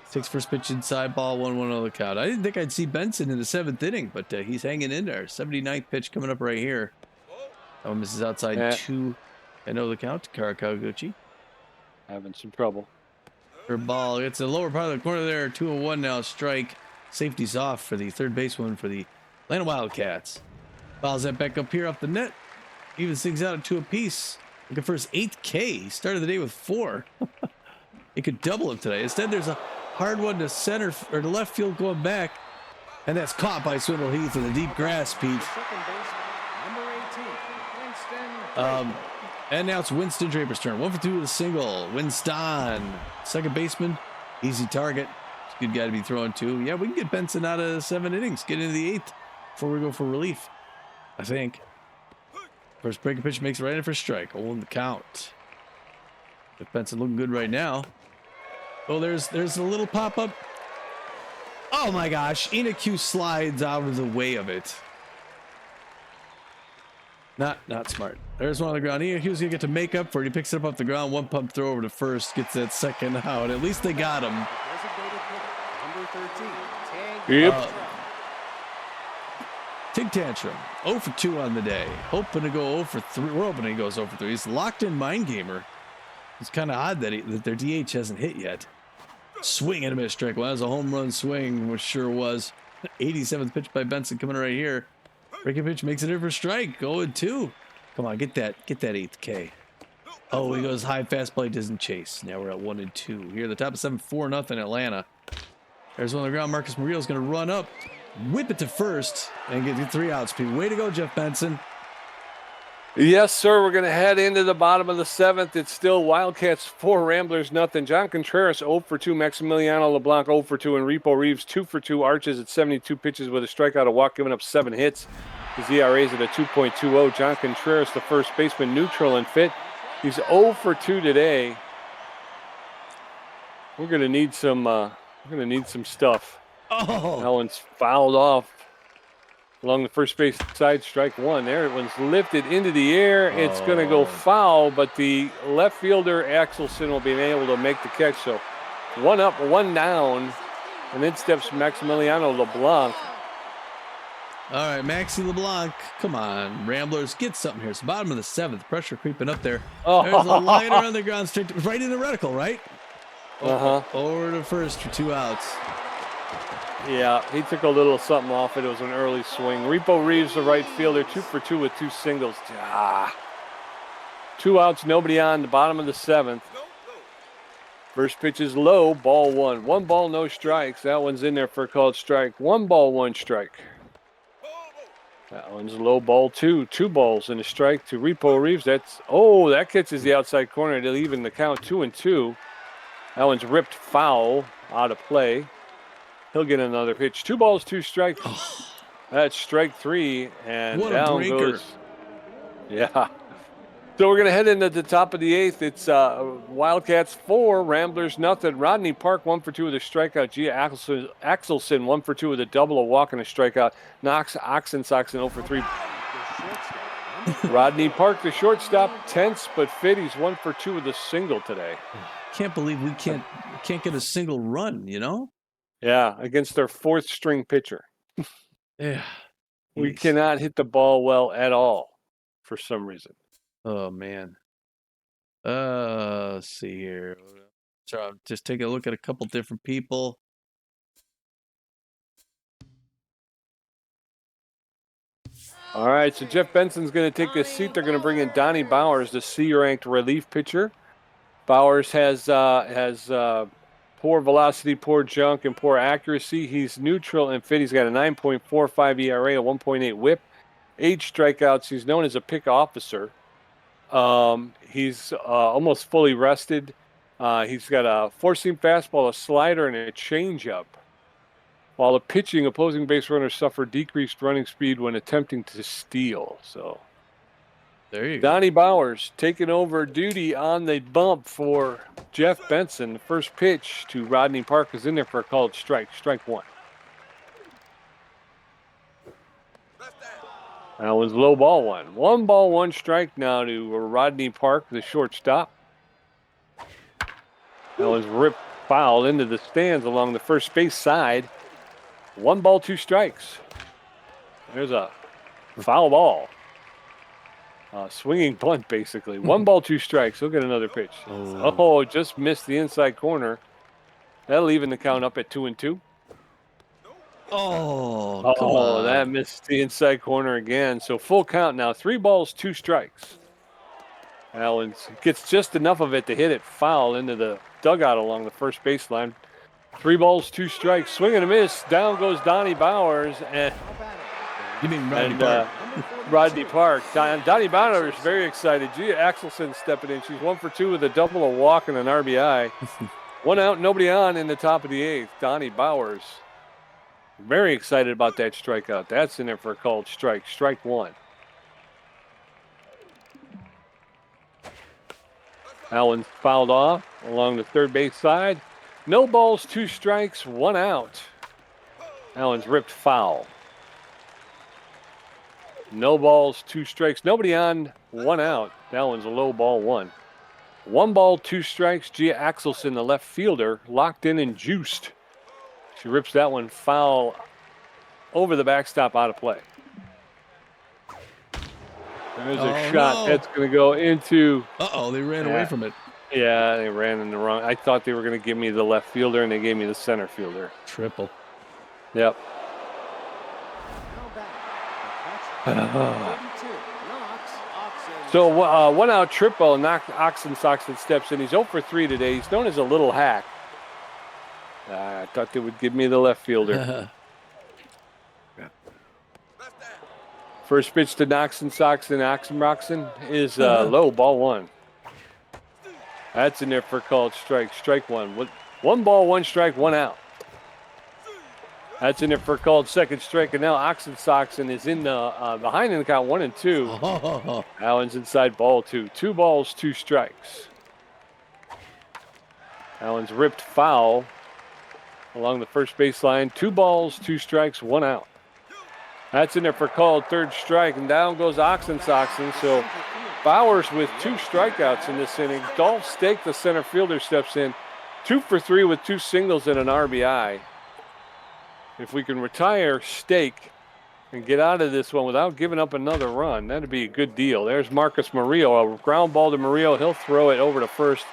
Speaker 2: Takes first pitch inside, ball 1-1 on the count. I didn't think I'd see Benson in the 7th inning, but he's hanging in there. 79th pitch coming up right here. Oh, misses outside 2. I know the count. Kara Kawaguchi.
Speaker 1: Having some trouble.
Speaker 2: Her ball. It's the lower part of the corner there. 2-1 now. Strike. Safety's off for the third baseman for the Atlanta Wildcats. Fouls that back up here off the net. Evens things out at 2 apiece. Looking for his 8th K. He started the day with 4. He could double him today. Instead, there's a hard one to center or to left field going back, and that's caught by Swindle Heath in the deep grass, Pete. And now it's Winston Draper's turn. 1 for 2 with a single. Winston, second baseman, easy target. Good guy to be throwing to. Yeah, we can get Benson out of 7 innings, get into the 8th before we go for relief, I think. First breaking pitch makes it right in for strike. Holding the count. If Benson looking good right now. Oh, there's a little pop-up. Oh my gosh, Q slides out of the way of it. Not smart. There's one on the ground. Q's gonna get to make up for it. He picks it up off the ground. 1 pump throw over to first. Gets that second out. At least they got him.
Speaker 1: Yep.
Speaker 2: Tig Tantrum. 0 for 2 on the day. Hoping to go 0 for 3. We're hoping he goes 0 for 3. He's locked in mind gamer. It's kind of odd that their DH hasn't hit yet. Swing and a miss, strike. Well, that was a home run swing, which sure was. 87th pitch by Benson coming right here. Breaking pitch makes it in for strike. 0-2. Come on, get that 8th K. Oh, he goes high fastball. He doesn't chase. Now we're at 1-2. Here, the top of 7, 4-0 Atlanta. There's one on the ground. Marcus Murillo's going to run up, whip it to first, and get 3 outs. Way to go, Jeff Benson.
Speaker 1: Yes, sir. We're going to head into the bottom of the 7th. It's still Wildcats 4, Ramblers nothing. John Contreras 0 for 2, Maximiliano LeBlanc 0 for 2, and Repo Reeves 2 for 2. Arches at 72 pitches with a strikeout, a walk, giving up 7 hits. His ERA is at a 2.20. John Contreras, the first baseman, neutral and fit. He's 0 for 2 today. We're going to need some. Stuff.
Speaker 2: Oh,
Speaker 1: That one's fouled off along the first base side, strike 1. There, it was lifted into the air. It's going to go foul, but the left fielder, Axelson, will be able to make the catch. So 1 up, 1 down, and then steps Maximiliano LeBlanc.
Speaker 2: all right, Maxi LeBlanc. Come on, Ramblers, get something here. It's the bottom of the 7th. Pressure creeping up there.
Speaker 1: Oh.
Speaker 2: There's a liner on the ground, straight right in the reticle, right?
Speaker 1: Uh-huh.
Speaker 2: Over to first for 2 outs.
Speaker 1: Yeah, he took a little something off it. It was an early swing. Repo Reeves, the right fielder, 2 for 2 with 2 singles. 2 outs, nobody on, the bottom of the 7th. First pitch is low, ball 1. 1 ball, no strikes. That one's in there for a called strike. 1 ball, 1 strike. That one's low, ball 2. 2 balls and a strike to Repo Reeves. That catches the outside corner to even the count 2-2. That one's ripped foul, out of play. He'll get another pitch. 2 balls, 2 strikes. That's strike 3, and
Speaker 2: what
Speaker 1: down
Speaker 2: a breaker.
Speaker 1: goes. Yeah. So we're going to head into the top of the 8th. It's Wildcats 4, Ramblers nothing. Rodney Park 1 for 2 with a strikeout. Gia Axelson 1 for 2 with a double, a walk, and a strikeout. Knox Oxensoxen 0 for 3. Rodney Park, the shortstop, tense but fit. He's 1 for 2 with a single today.
Speaker 2: Can't believe we can't get a single run, you know?
Speaker 1: Yeah, against their 4th string pitcher.
Speaker 2: Yeah.
Speaker 1: We cannot hit the ball well at all for some reason.
Speaker 2: Oh man. Let's see here. So I'll just take a look at a couple different people.
Speaker 1: All right, so Jeff Benson's going to take this seat. They're going to bring in Donnie Bowers, the C-ranked relief pitcher. Bowers has poor velocity, poor junk, and poor accuracy. He's neutral and fit. He's got a 9.45 ERA, a 1.8 WHIP, 8 strikeouts. He's known as a pick officer. He's almost fully rested. He's got a four-seam fastball, a slider, and a changeup. While the pitching, opposing base runners suffer decreased running speed when attempting to steal. So
Speaker 2: There you go.
Speaker 1: Donnie Bowers taking over duty on the bump for Jeff Benson. The first pitch to Rodney Park is in there for a called strike. Strike one. That was low ball one. 1 strike now to Rodney Park, the shortstop. That was ripped foul into the stands along the first base side. 2 strikes. There's a foul ball. Swinging bunt, basically. 2 strikes. He'll get another pitch. Oh, just missed the inside corner. That'll even the count up at 2-2.
Speaker 2: Oh, come on.
Speaker 1: That missed the inside corner again. So full count now. 3 balls, 2 strikes. Allen gets just enough of it to hit it foul into the dugout along the first baseline. 3 balls, 2 strikes. Swing and a miss. Down goes Donnie Bowers. And
Speaker 2: you mean Rodney Park?
Speaker 1: Rodney Park. Donnie Bowers is very excited. Gia Axelson stepping in. She's 1 for 2 with a double, a walk, and an RBI. 1 out, nobody on in the top of the 8th. Donnie Bowers. Very excited about that strikeout. That's in there for a called strike. Strike one. Allen fouled off along the third base side. No balls, 2 strikes, 1 out. Allen's ripped foul. No balls, 2 strikes. Nobody on, 1 out. Allen's a low ball 1. 1 ball, 2 strikes. Gia Axelson, the left fielder, locked in and juiced. She rips that one foul over the backstop out of play. There's a shot that's going to go into.
Speaker 2: They ran away from it.
Speaker 1: Yeah, they ran in the wrong. I thought they were going to give me the left fielder, and they gave me the center fielder.
Speaker 2: Triple.
Speaker 1: Yep. So 1 out triple, and Oxensoxen steps in. He's 0 for 3 today. He's known as a little hack. I thought they would give me the left fielder. First pitch to Oxensoxen is low, ball 1. That's in there for called strike. Strike 1. 1 ball, 1 strike, 1 out. That's in there for called second strike, and now Oxensoxen is in the behind in the count 1-2. Allen's inside ball 2. 2 balls, 2 strikes. Allen's ripped foul along the first baseline. 2 balls, 2 strikes, 1 out. That's in there for called third strike, and down goes Oxensoxen. So Bowers with 2 strikeouts in this inning. Dolph Stake, the center fielder, steps in. 2 for 3 with 2 singles and an RBI. If we can retire Stake and get out of this one without giving up another run, that'd be a good deal. There's Marcus Murillo, a ground ball to Murillo. He'll throw it over to first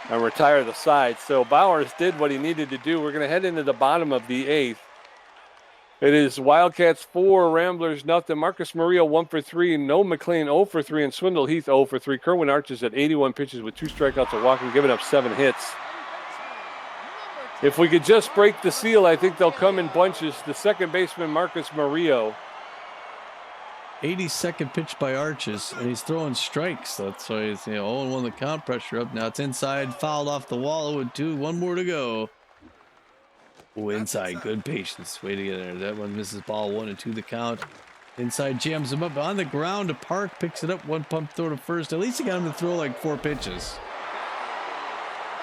Speaker 1: and retire the side. So Bowers did what he needed to do. We're going to head into the bottom of the 8th. It is Wildcats 4, Ramblers nothing. Marcus Murillo 1 for 3, Noah McLean 0 for 3, and Swindle Heath 0 for 3. Kerwin Arches at 81 pitches with 2 strikeouts, a walk, and giving up 7 hits. If we could just break the seal, I think they'll come in bunches. The second baseman, Marcus Murillo.
Speaker 2: 82nd pitch by Arches, and he's throwing strikes. That's why he's 0-1 the count, pressure up. Now it's inside, fouled off the wall. 0-2, 1 more to go. Oh, inside, good patience. Way to get there. That one misses ball 1-2 the count. Inside jams him up on the ground to Park, picks it up, 1 pump throw to first. At least he got him to throw like 4 pitches.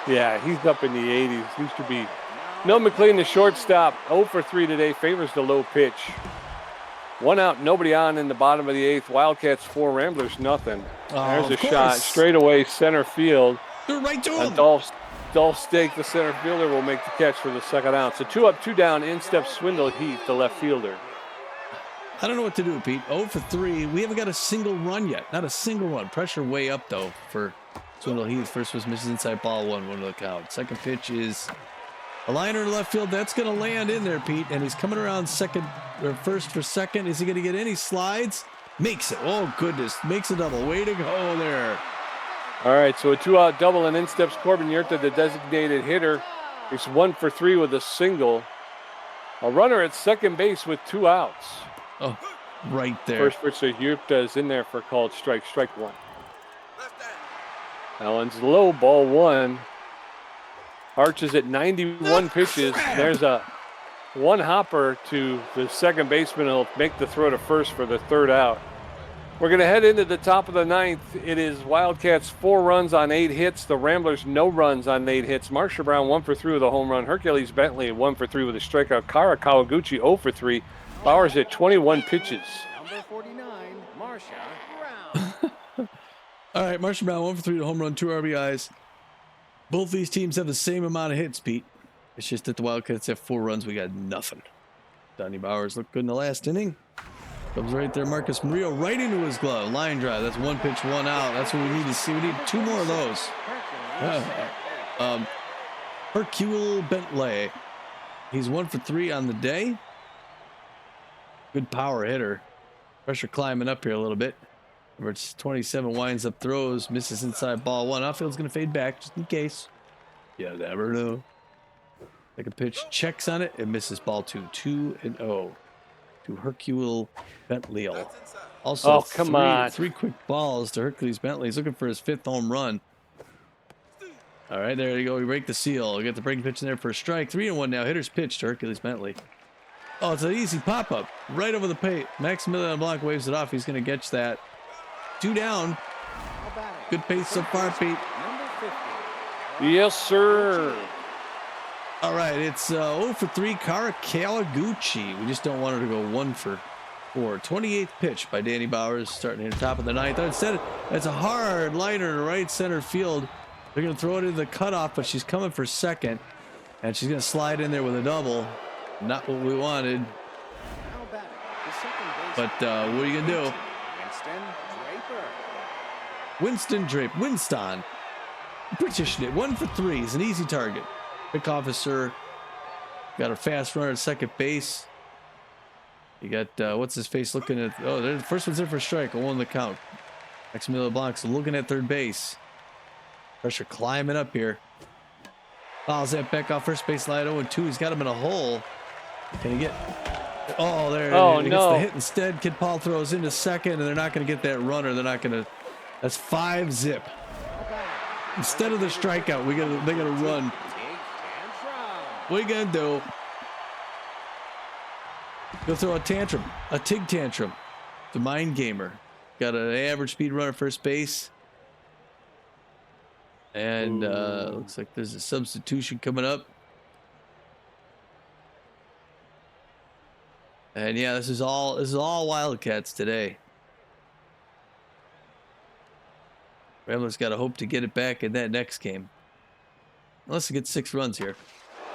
Speaker 1: Yeah, he's up in the 80s. Used to be. Noah McLean, the shortstop, 0 for 3 today, favors the low pitch. 1 out, nobody on in the bottom of the 8th. Wildcats 4, Ramblers nothing. There's a shot straight away center field.
Speaker 2: They're right to him.
Speaker 1: Dolph Stake, the center fielder, will make the catch for the second out. So 2 up, 2 down. In steps Swindle Heath, the left fielder.
Speaker 2: I don't know what to do, Pete. 0 for 3. We haven't got a single run yet. Not a single run. Pressure way up, though, for Swindle Heath. First was misses inside ball 1 to the count. Second pitch is a liner in left field. That's going to land in there, Pete. And he's coming around first for second. Is he going to get any slides? Makes it. Oh, goodness. Makes a double. Way to go there.
Speaker 1: All right, so a 2-out double, and in steps Corbin Yurta, the designated hitter. He's 1 for 3 with a single. A runner at second base with 2 outs.
Speaker 2: Oh, right there.
Speaker 1: First pitch to Yurta is in there for called strike. Strike 1. Allen's low, ball 1. Arches at 91 pitches. There's a one hopper to the second baseman. He'll make the throw to first for the 3rd out. We're going to head into the top of the 9th. It is Wildcats 4 runs on 8 hits. The Ramblers no runs on 8 hits. Marsha Brown 1 for 3 with a home run. Hercules Bentley 1 for 3 with a strikeout. Kara Kawaguchi 0 for 3. Bowers at 21 pitches.
Speaker 3: Number 49, Marsha Brown.
Speaker 2: All right, Marsha Brown 1 for 3 to home run, 2 RBIs. Both these teams have the same amount of hits, Pete. It's just that the Wildcats have 4 runs. We got nothing. Donnie Bowers looked good in the last inning. Comes right there, Marcus Murillo right into his glove. Line drive. That's 1 pitch, 1 out. That's what we need to see. We need 2 more of those. Hercule Bentley. He's 1 for 3 on the day. Good power hitter. Pressure climbing up here a little bit. Number 27 winds up throws. Misses inside ball 1. Outfield's going to fade back just in case. You never know. Take a pitch. Checks on it. And misses ball 2. 2-0. To Hercule Bentley. Also,
Speaker 1: oh, come on.
Speaker 2: 3 quick balls to Hercules Bentley. He's looking for his 5th home run. All right, there you go. We break the seal. We got the breaking pitch in there for a strike. 3-1 now. Hitter's pitch to Hercules Bentley. Oh, it's an easy pop-up. Right over the plate. Maximilian Blanc waves it off. He's going to catch that. 2 down. Good pace so far, Pete.
Speaker 1: Yes, sir.
Speaker 2: All right, it's 0 for 3, Kara Kawaguchi. We just don't want her to go 1 for 4. 28th pitch by Danny Bowers, starting at the top of the 9th. Instead, it's a hard liner to right center field. They're going to throw it into the cutoff, but she's coming for second, and she's going to slide in there with a double. Not what we wanted. But what are you going to do? Winston Draper. Winston. British it. 1 for 3. He's an easy target. Pick officer. Got a fast runner at second base. You got, what's his face looking at? Oh, the first one's in for a strike. 1 the count. Maximilian Blanc's looking at third base. Pressure climbing up here. Fouls that back off first base line. 0-2. He's got him in a hole. Can he get? Oh, there.
Speaker 1: Oh,
Speaker 2: he
Speaker 1: no.
Speaker 2: gets the hit instead. Kid Paul throws into second, and they're not going to get that runner. They're not going to. That's 5 zip. Instead of the strikeout, they got to run. What are you gonna do? Go throw a tantrum, a tig tantrum. The mind gamer. Got an average speed runner first base. And looks like there's a substitution coming up. And yeah, this is all Wildcats today. Ramblers got to hope to get it back in that next game. Unless they get 6 runs here.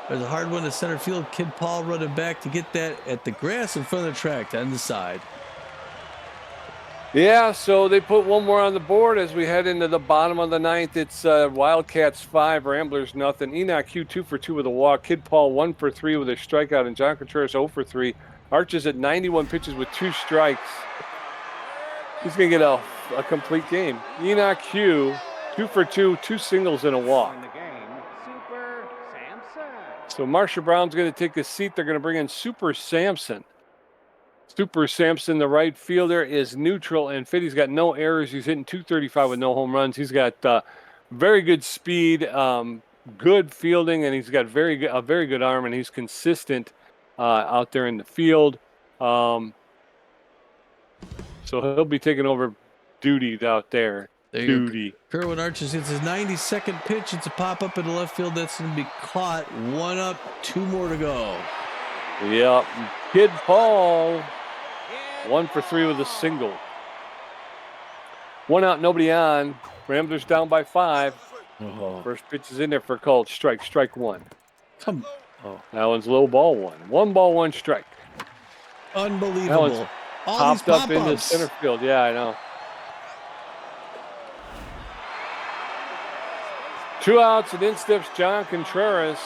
Speaker 2: There's a hard one to center field. Kid Paul running back to get that at the grass in front of the track to end the side.
Speaker 1: Yeah, so they put 1 more on the board as we head into the bottom of the 9th. It's Wildcats 5, Ramblers nothing. Enoch Hugh 2 for 2 with a walk. Kid Paul 1 for 3 with a strikeout, and John Contreras 0 for 3. Arches at 91 pitches with 2 strikes. He's going to get a complete game. Enoch Hugh 2 for 2, 2 singles and a walk. So Marsha Brown's going to take a seat. They're going to bring in Super Sampson. Super Sampson, the right fielder, is neutral and fit. He's got no errors. He's hitting .235 with no home runs. He's got very good speed, good fielding, and he's got a very good arm, and he's consistent out there in the field. So he'll be taking over duty out there. Duty.
Speaker 2: Kerwin Arches hits his 92nd pitch. It's a pop-up in the left field. That's going to be caught. 1 up, 2 more to go.
Speaker 1: Yep. Kid Paul, 1 for 3 with a single. 1 out, nobody on. Ramblers down by 5.
Speaker 2: Oh.
Speaker 1: First pitch is in there for a called strike. Strike 1.
Speaker 2: Come. Oh.
Speaker 1: That one's low, ball 1. 1 ball, 1 strike.
Speaker 2: Unbelievable. All
Speaker 1: popped
Speaker 2: these
Speaker 1: up into center field. Yeah, I know. 2 outs, and in steps John Contreras.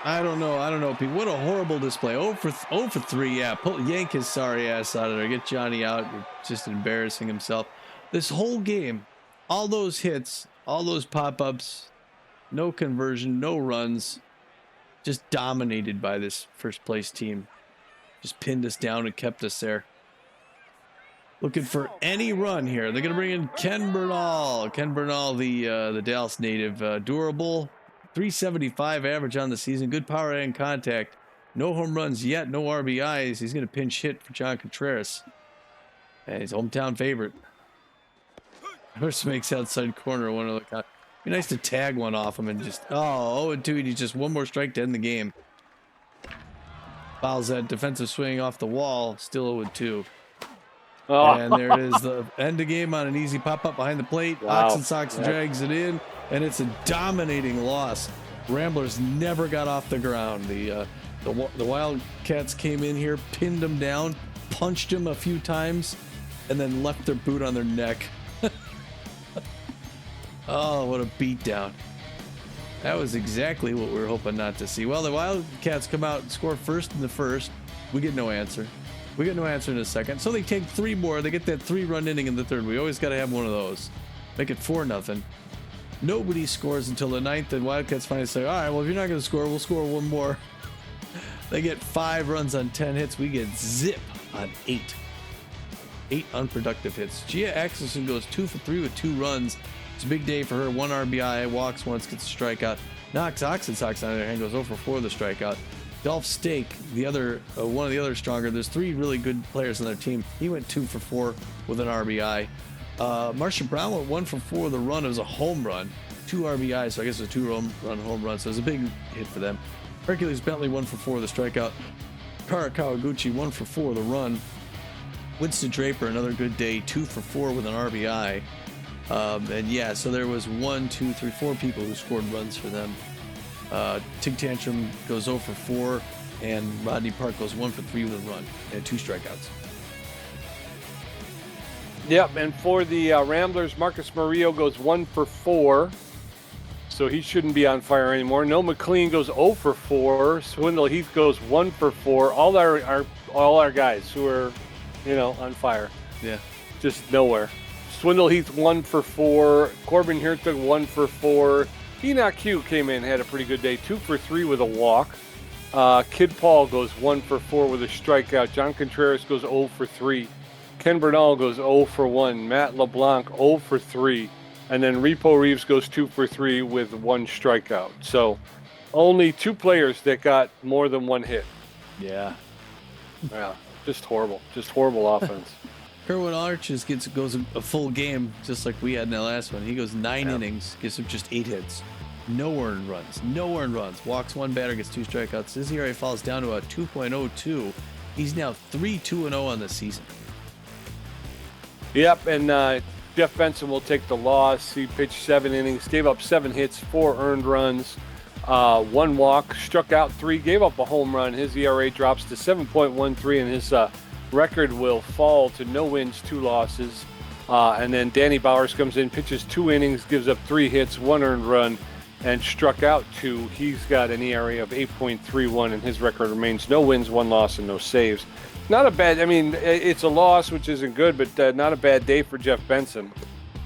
Speaker 2: I don't know, Pete. What a horrible display. 0 for 3. Yeah, yank his sorry ass out of there. Get Johnny out. Just embarrassing himself. This whole game, all those hits, all those pop-ups, no conversion, no runs, just dominated by this first place team. Just pinned us down and kept us there. looking for any run here. They're going to bring in Ken Bernal. Ken Bernal, the Dallas native, durable, 375 average on the season, good power and contact. No home runs yet, no RBIs. He's going to pinch hit for John Contreras. And he's hometown favorite. First makes outside corner, one of the. Be nice to tag one off him and just 0-2. He's just one more strike to end the game. Fouls that defensive swing off the wall, still 0-2.
Speaker 1: Oh.
Speaker 2: And there it is, the end of game on an easy pop-up behind the plate.
Speaker 1: Wow.
Speaker 2: Oxen Sox drags it in, and it's a dominating loss. Ramblers never got off the ground. The Wildcats came in here, pinned them down, punched them a few times, and then left their boot on their neck. Oh, what a beatdown. That was exactly what we were hoping not to see. Well, the Wildcats come out and score first in the first. We get no answer. We get no answer in the second. So they take 3 more. They get that 3-run inning in the third. We always got to have one of those. Make it 4-0. Nobody scores until the 9th, and Wildcats finally say, all right, well, if you're not going to score, we'll score one more. They get 5 runs on 10 hits. We get zip on 8. 8 unproductive hits. Gia Axelson goes 2 for 3 with 2 runs. It's a big day for her. 1 RBI, walks once, gets a strikeout. Knox Oxen Sox on the other hand goes 0 for 4 with a strikeout. Dolph Stake, the other one of the other stronger. There's 3 really good players on their team. He went 2 for 4 with an RBI. Marcia Brown went 1 for 4 with a run. It was a home run, 2 RBIs, so I guess it was a 2-run home run. So it was a big hit for them. Hercules Bentley 1 for 4 with a strikeout. Kara Kawaguchi 1 for 4 with a run. Winston Draper, another good day, 2 for 4 with an RBI. And yeah, so there was 1, 2, 3, 4 people who scored runs for them. Tig Tantrum goes 0 for 4, and Rodney Park goes 1 for 3 with a run and 2 strikeouts.
Speaker 1: Yep, and for the Ramblers, Marcus Murillo goes 1 for 4, so he shouldn't be on fire anymore. No McLean goes 0 for 4. Swindle Heath goes 1 for 4. All our guys who are, on fire.
Speaker 2: Yeah,
Speaker 1: just nowhere. Swindle Heath 1 for 4. Corbin Hertog 1 for 4. Enoch Q came in, had a pretty good day, 2 for 3 with a walk. Kid Paul goes 1 for 4 with a strikeout. John Contreras goes 0 for 3. Ken Bernal goes 0 for 1. Matt LeBlanc 0 for 3. And then Repo Reeves goes 2 for 3 with 1 strikeout. So only 2 players that got more than 1 hit.
Speaker 2: Yeah.
Speaker 1: Yeah, just horrible. Just horrible offense.
Speaker 2: Kerwin Arches goes a full game, just like we had in the last one. He goes 9 innings, gives him just 8 hits. No earned runs. Walks 1 batter, gets 2 strikeouts. His ERA falls down to a 2.02. He's now 3-2-0 on the season.
Speaker 1: Yep, and Jeff Benson will take the loss. He pitched 7 innings, gave up 7 hits, 4 earned runs, 1 walk, struck out 3, gave up a home run. His ERA drops to 7.13, and his record will fall to no wins, 2 losses. And then Danny Bowers comes in, pitches 2 innings, gives up 3 hits, 1 earned run, and struck out 2. He's got an ERA of 8.31, and his record remains no wins, 1 loss, and no saves. Not a bad, it's a loss, which isn't good, but not a bad day for Jeff Benson.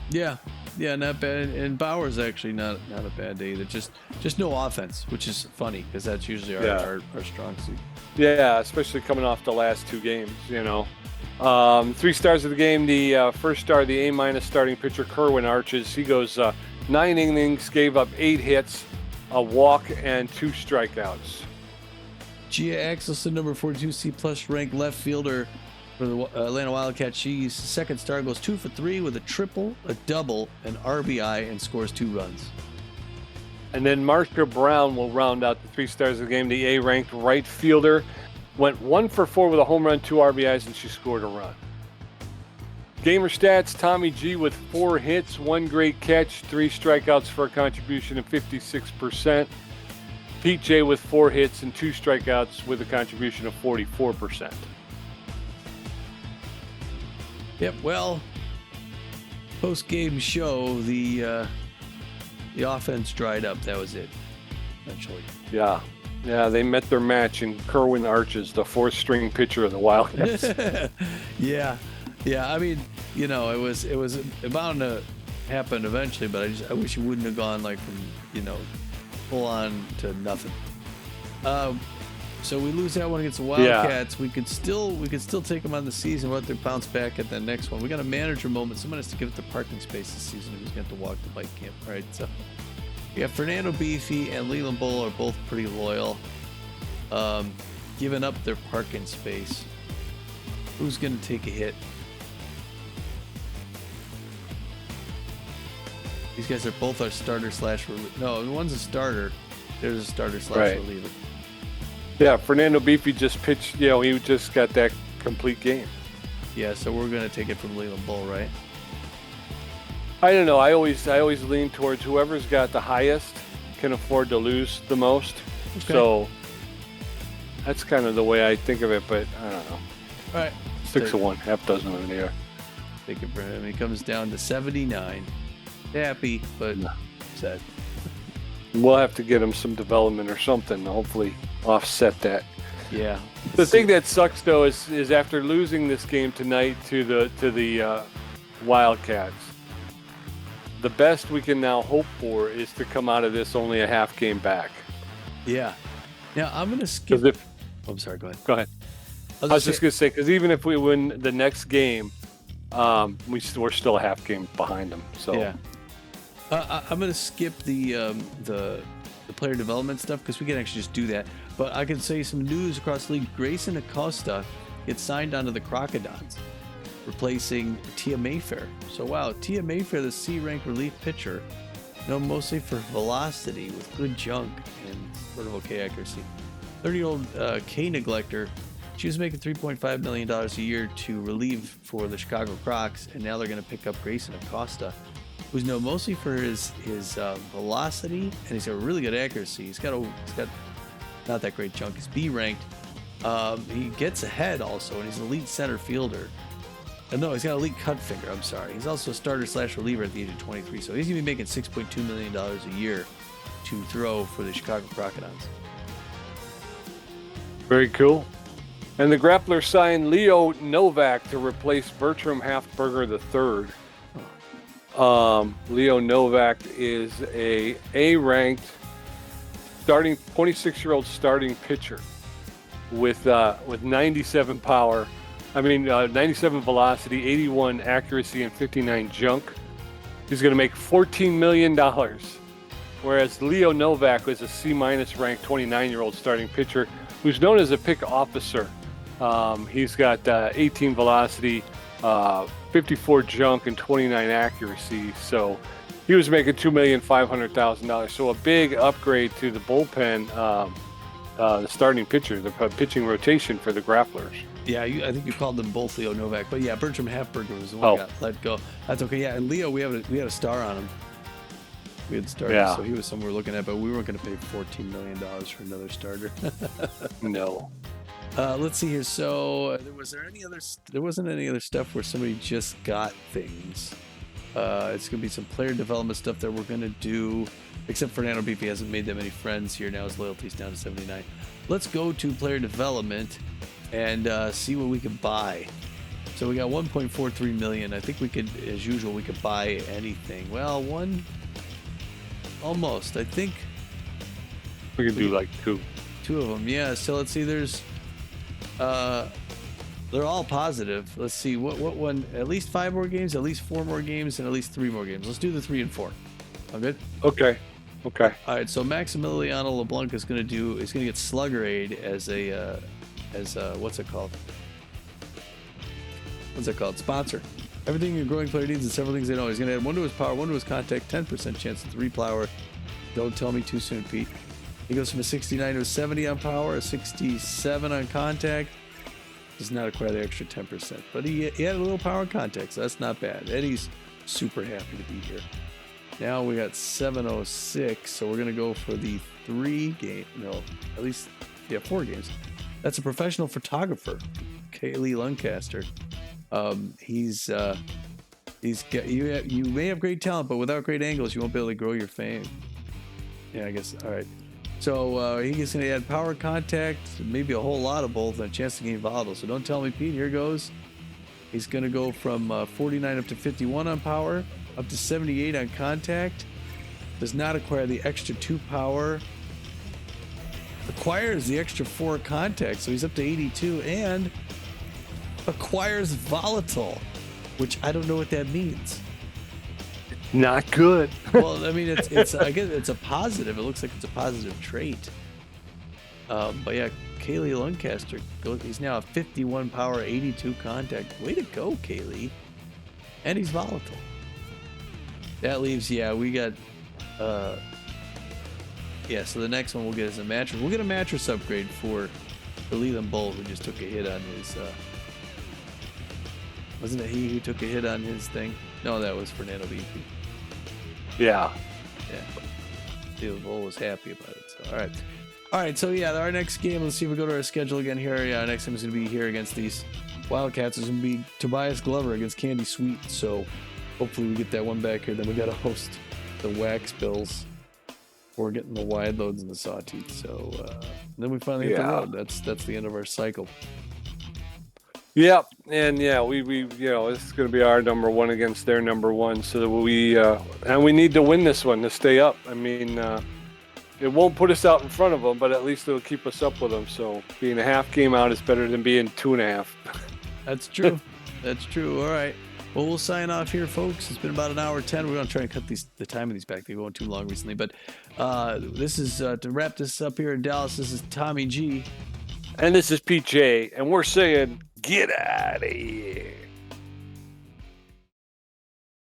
Speaker 2: Yeah, not bad. And Bowers actually not a bad day either. Just no offense, which is funny because that's usually our strong suit. Yeah,
Speaker 1: especially coming off the last 2 games, 3 stars of the game. The first star, the A- starting pitcher, Kerwin Arches. He goes 9 innings, gave up 8 hits, a walk, and 2 strikeouts.
Speaker 2: Gia Axelson, number 42 C+ ranked left fielder for the Atlanta Wildcats. She's second star, goes 2 for 3 with a triple, a double, an RBI, and scores 2 runs.
Speaker 1: And then Marcia Brown will round out the 3 stars of the game. The A-ranked right fielder went 1 for 4 with a home run, 2 RBIs, and she scored a run. Gamer stats, Tommy G with 4 hits, 1 great catch, 3 strikeouts for a contribution of 56%. Pete J with 4 hits and 2 strikeouts with a contribution of 44%.
Speaker 2: Yep, well, post-game show, the offense dried up. That was it, eventually.
Speaker 1: Yeah, they met their match in Kerwin Arches, the 4th-string pitcher of the Wildcats.
Speaker 2: Yeah. It was bound to happen eventually, but I wish it wouldn't have gone from full on to nothing. So we lose that one against the Wildcats. We could still take them on the season. We'll have to bounce back at the next one. We got a manager moment. Someone has to give it the parking space this season. Who's going to walk the bike camp? All right. So yeah, Fernando Beefy and Leland Bull are both pretty loyal. Giving up their parking space. Who's going to take a hit? These guys are both our starter / no, one's a starter. There's a starter / reliever.
Speaker 1: Yeah, Fernando Beefy just pitched. He just got that complete game.
Speaker 2: Yeah, so we're gonna take it from Leland Bull, right?
Speaker 1: I don't know. I always lean towards whoever's got the highest can afford to lose the most. Okay. So that's kind of the way I think of it. But I don't know.
Speaker 2: All right,
Speaker 1: 6 of 1, half dozen of the other.
Speaker 2: Take it for him. He comes down to 79. Happy, but sad.
Speaker 1: We'll have to get him some development or something to hopefully offset that.
Speaker 2: Yeah.
Speaker 1: The thing that sucks though is after losing this game tonight to the Wildcats, the best we can now hope for is to come out of this only a half game back.
Speaker 2: Yeah. Now I'm gonna skip. I'm sorry. Go ahead.
Speaker 1: Go ahead. I was just gonna say because even if we win the next game, we're still a half game behind them. So
Speaker 2: yeah. I'm going to skip the player development stuff because we can actually just do that. But I can say some news across the league. Grayson Acosta gets signed onto the Crocodons, replacing Tia Mayfair. So, wow, Tia Mayfair, the C-rank relief pitcher, known mostly for velocity with good junk and vertical K accuracy. 30-year-old K neglector. She was making $3.5 million a year to relieve for the Chicago Crocs, and now they're going to pick up Grayson Acosta, who's known mostly for his velocity, and he's got really good accuracy. He's got not that great junk. He's B ranked. He gets ahead also, and he's an elite center fielder. No, he's got elite cut finger. I'm sorry. He's also a starter / reliever at the age of 23. So he's gonna be making $6.2 million a year to throw for the Chicago Crocodiles.
Speaker 1: Very cool. And the Grappler signed Leo Novak to replace Bertram Haftberger III. Leo Novak is a A-ranked starting 26-year-old starting pitcher with 97 power. 97 velocity, 81 accuracy, and 59 junk. He's going to make $14 million. Whereas Leo Novak was a C- ranked 29-year-old starting pitcher who's known as a pick officer. He's got 18 velocity, 54 junk, and 29 accuracy. So he was making $2,500,000. So a big upgrade to the bullpen, the starting pitcher, the pitching rotation for the Grapplers.
Speaker 2: Yeah, I think you called them both Leo Novak, but yeah, Bertram Haftberger was the one who got let go. That's okay. Yeah, and Leo, we had a star on him. We had starters, so he was someone we're looking at, but we weren't going to pay $14 million for another starter.
Speaker 1: No.
Speaker 2: Let's see here. So there wasn't any other stuff where somebody just got things. It's going to be some player development stuff that we're going to do, except Fernando Beefy hasn't made that many friends here. Now his loyalty's down to 79. Let's go to player development and see what we can buy. So we got 1.43 million. I think we could, as usual, we could buy anything. Well, almost. I think
Speaker 1: we could do like two
Speaker 2: of them. Yeah. So let's see. There's they're all positive. Let's see what one. At least 5 more games, at least 4 more games, and at least 3 more games. Let's do the 3 and 4. All good?
Speaker 1: Okay. All
Speaker 2: right. So Maximiliano LeBlanc is going to get Slugger Aid as what's it called? Sponsor. Everything your growing player needs and several things they know. He's going to add 1 to his power, 1 to his contact, 10% chance to 3 power. Don't tell me too soon, Pete. He goes from a 69 to a 70 on power, a 67 on contact. Does not acquire the extra 10%. But he had a little power and contact, so that's not bad. Eddie's super happy to be here. Now we got 706, so we're going to go for the 4 games. That's a professional photographer, Kaylee Lancaster. You may have great talent, but without great angles, you won't be able to grow your fame. Yeah, I guess. All right. So he's going to add power, contact, maybe a whole lot of both, and a chance to gain volatile. So don't tell me, Pete. Here goes. He's going to go from 49 up to 51 on power, up to 78 on contact. Does not acquire the extra 2 power. acquires the extra 4 contact, so he's up to 82, and acquires volatile, which I don't know what that means.
Speaker 1: Not good.
Speaker 2: Well, I mean, it's I guess it's a positive. It looks like it's a positive trait. But yeah, Kaylee Lancaster, he's now a 51 power, 82 contact. Way to go, Kaylee. And he's volatile. That leaves, yeah, we got, yeah, so the next one we'll get is a mattress. We'll get a mattress upgrade for Leland Bull, who just took a hit on his, wasn't it he who took a hit on his thing? No, that was Fernando VP.
Speaker 1: Yeah.
Speaker 2: Yeah. Leland Bull was happy about it, so, all right. All right, so yeah, our next game, let's see if we go to our schedule again here. Yeah, our next game is going to be here against these Wildcats. It's going to be Tobias Glover against Candy Sweet, so hopefully we get that one back here. Then we got to host the Wax Bills. We're getting the wide loads and the sawteeth, so then we finally hit the road. That's the end of our cycle.
Speaker 1: Yep, and yeah, we you know, this is going to be our number 1 against their number 1, so that we and we need to win this one to stay up. I mean, it won't put us out in front of them, but at least it'll keep us up with them. So being a half game out is better than being 2.5. That's
Speaker 2: true. That's true. All right. Well, we'll sign off here, folks. It's been about an hour 10. We're going to try and cut the time of these back. They're going too long recently. But this is, to wrap this up here in Dallas, this is Tommy G.
Speaker 1: And this is PJ. And we're saying, get out of here.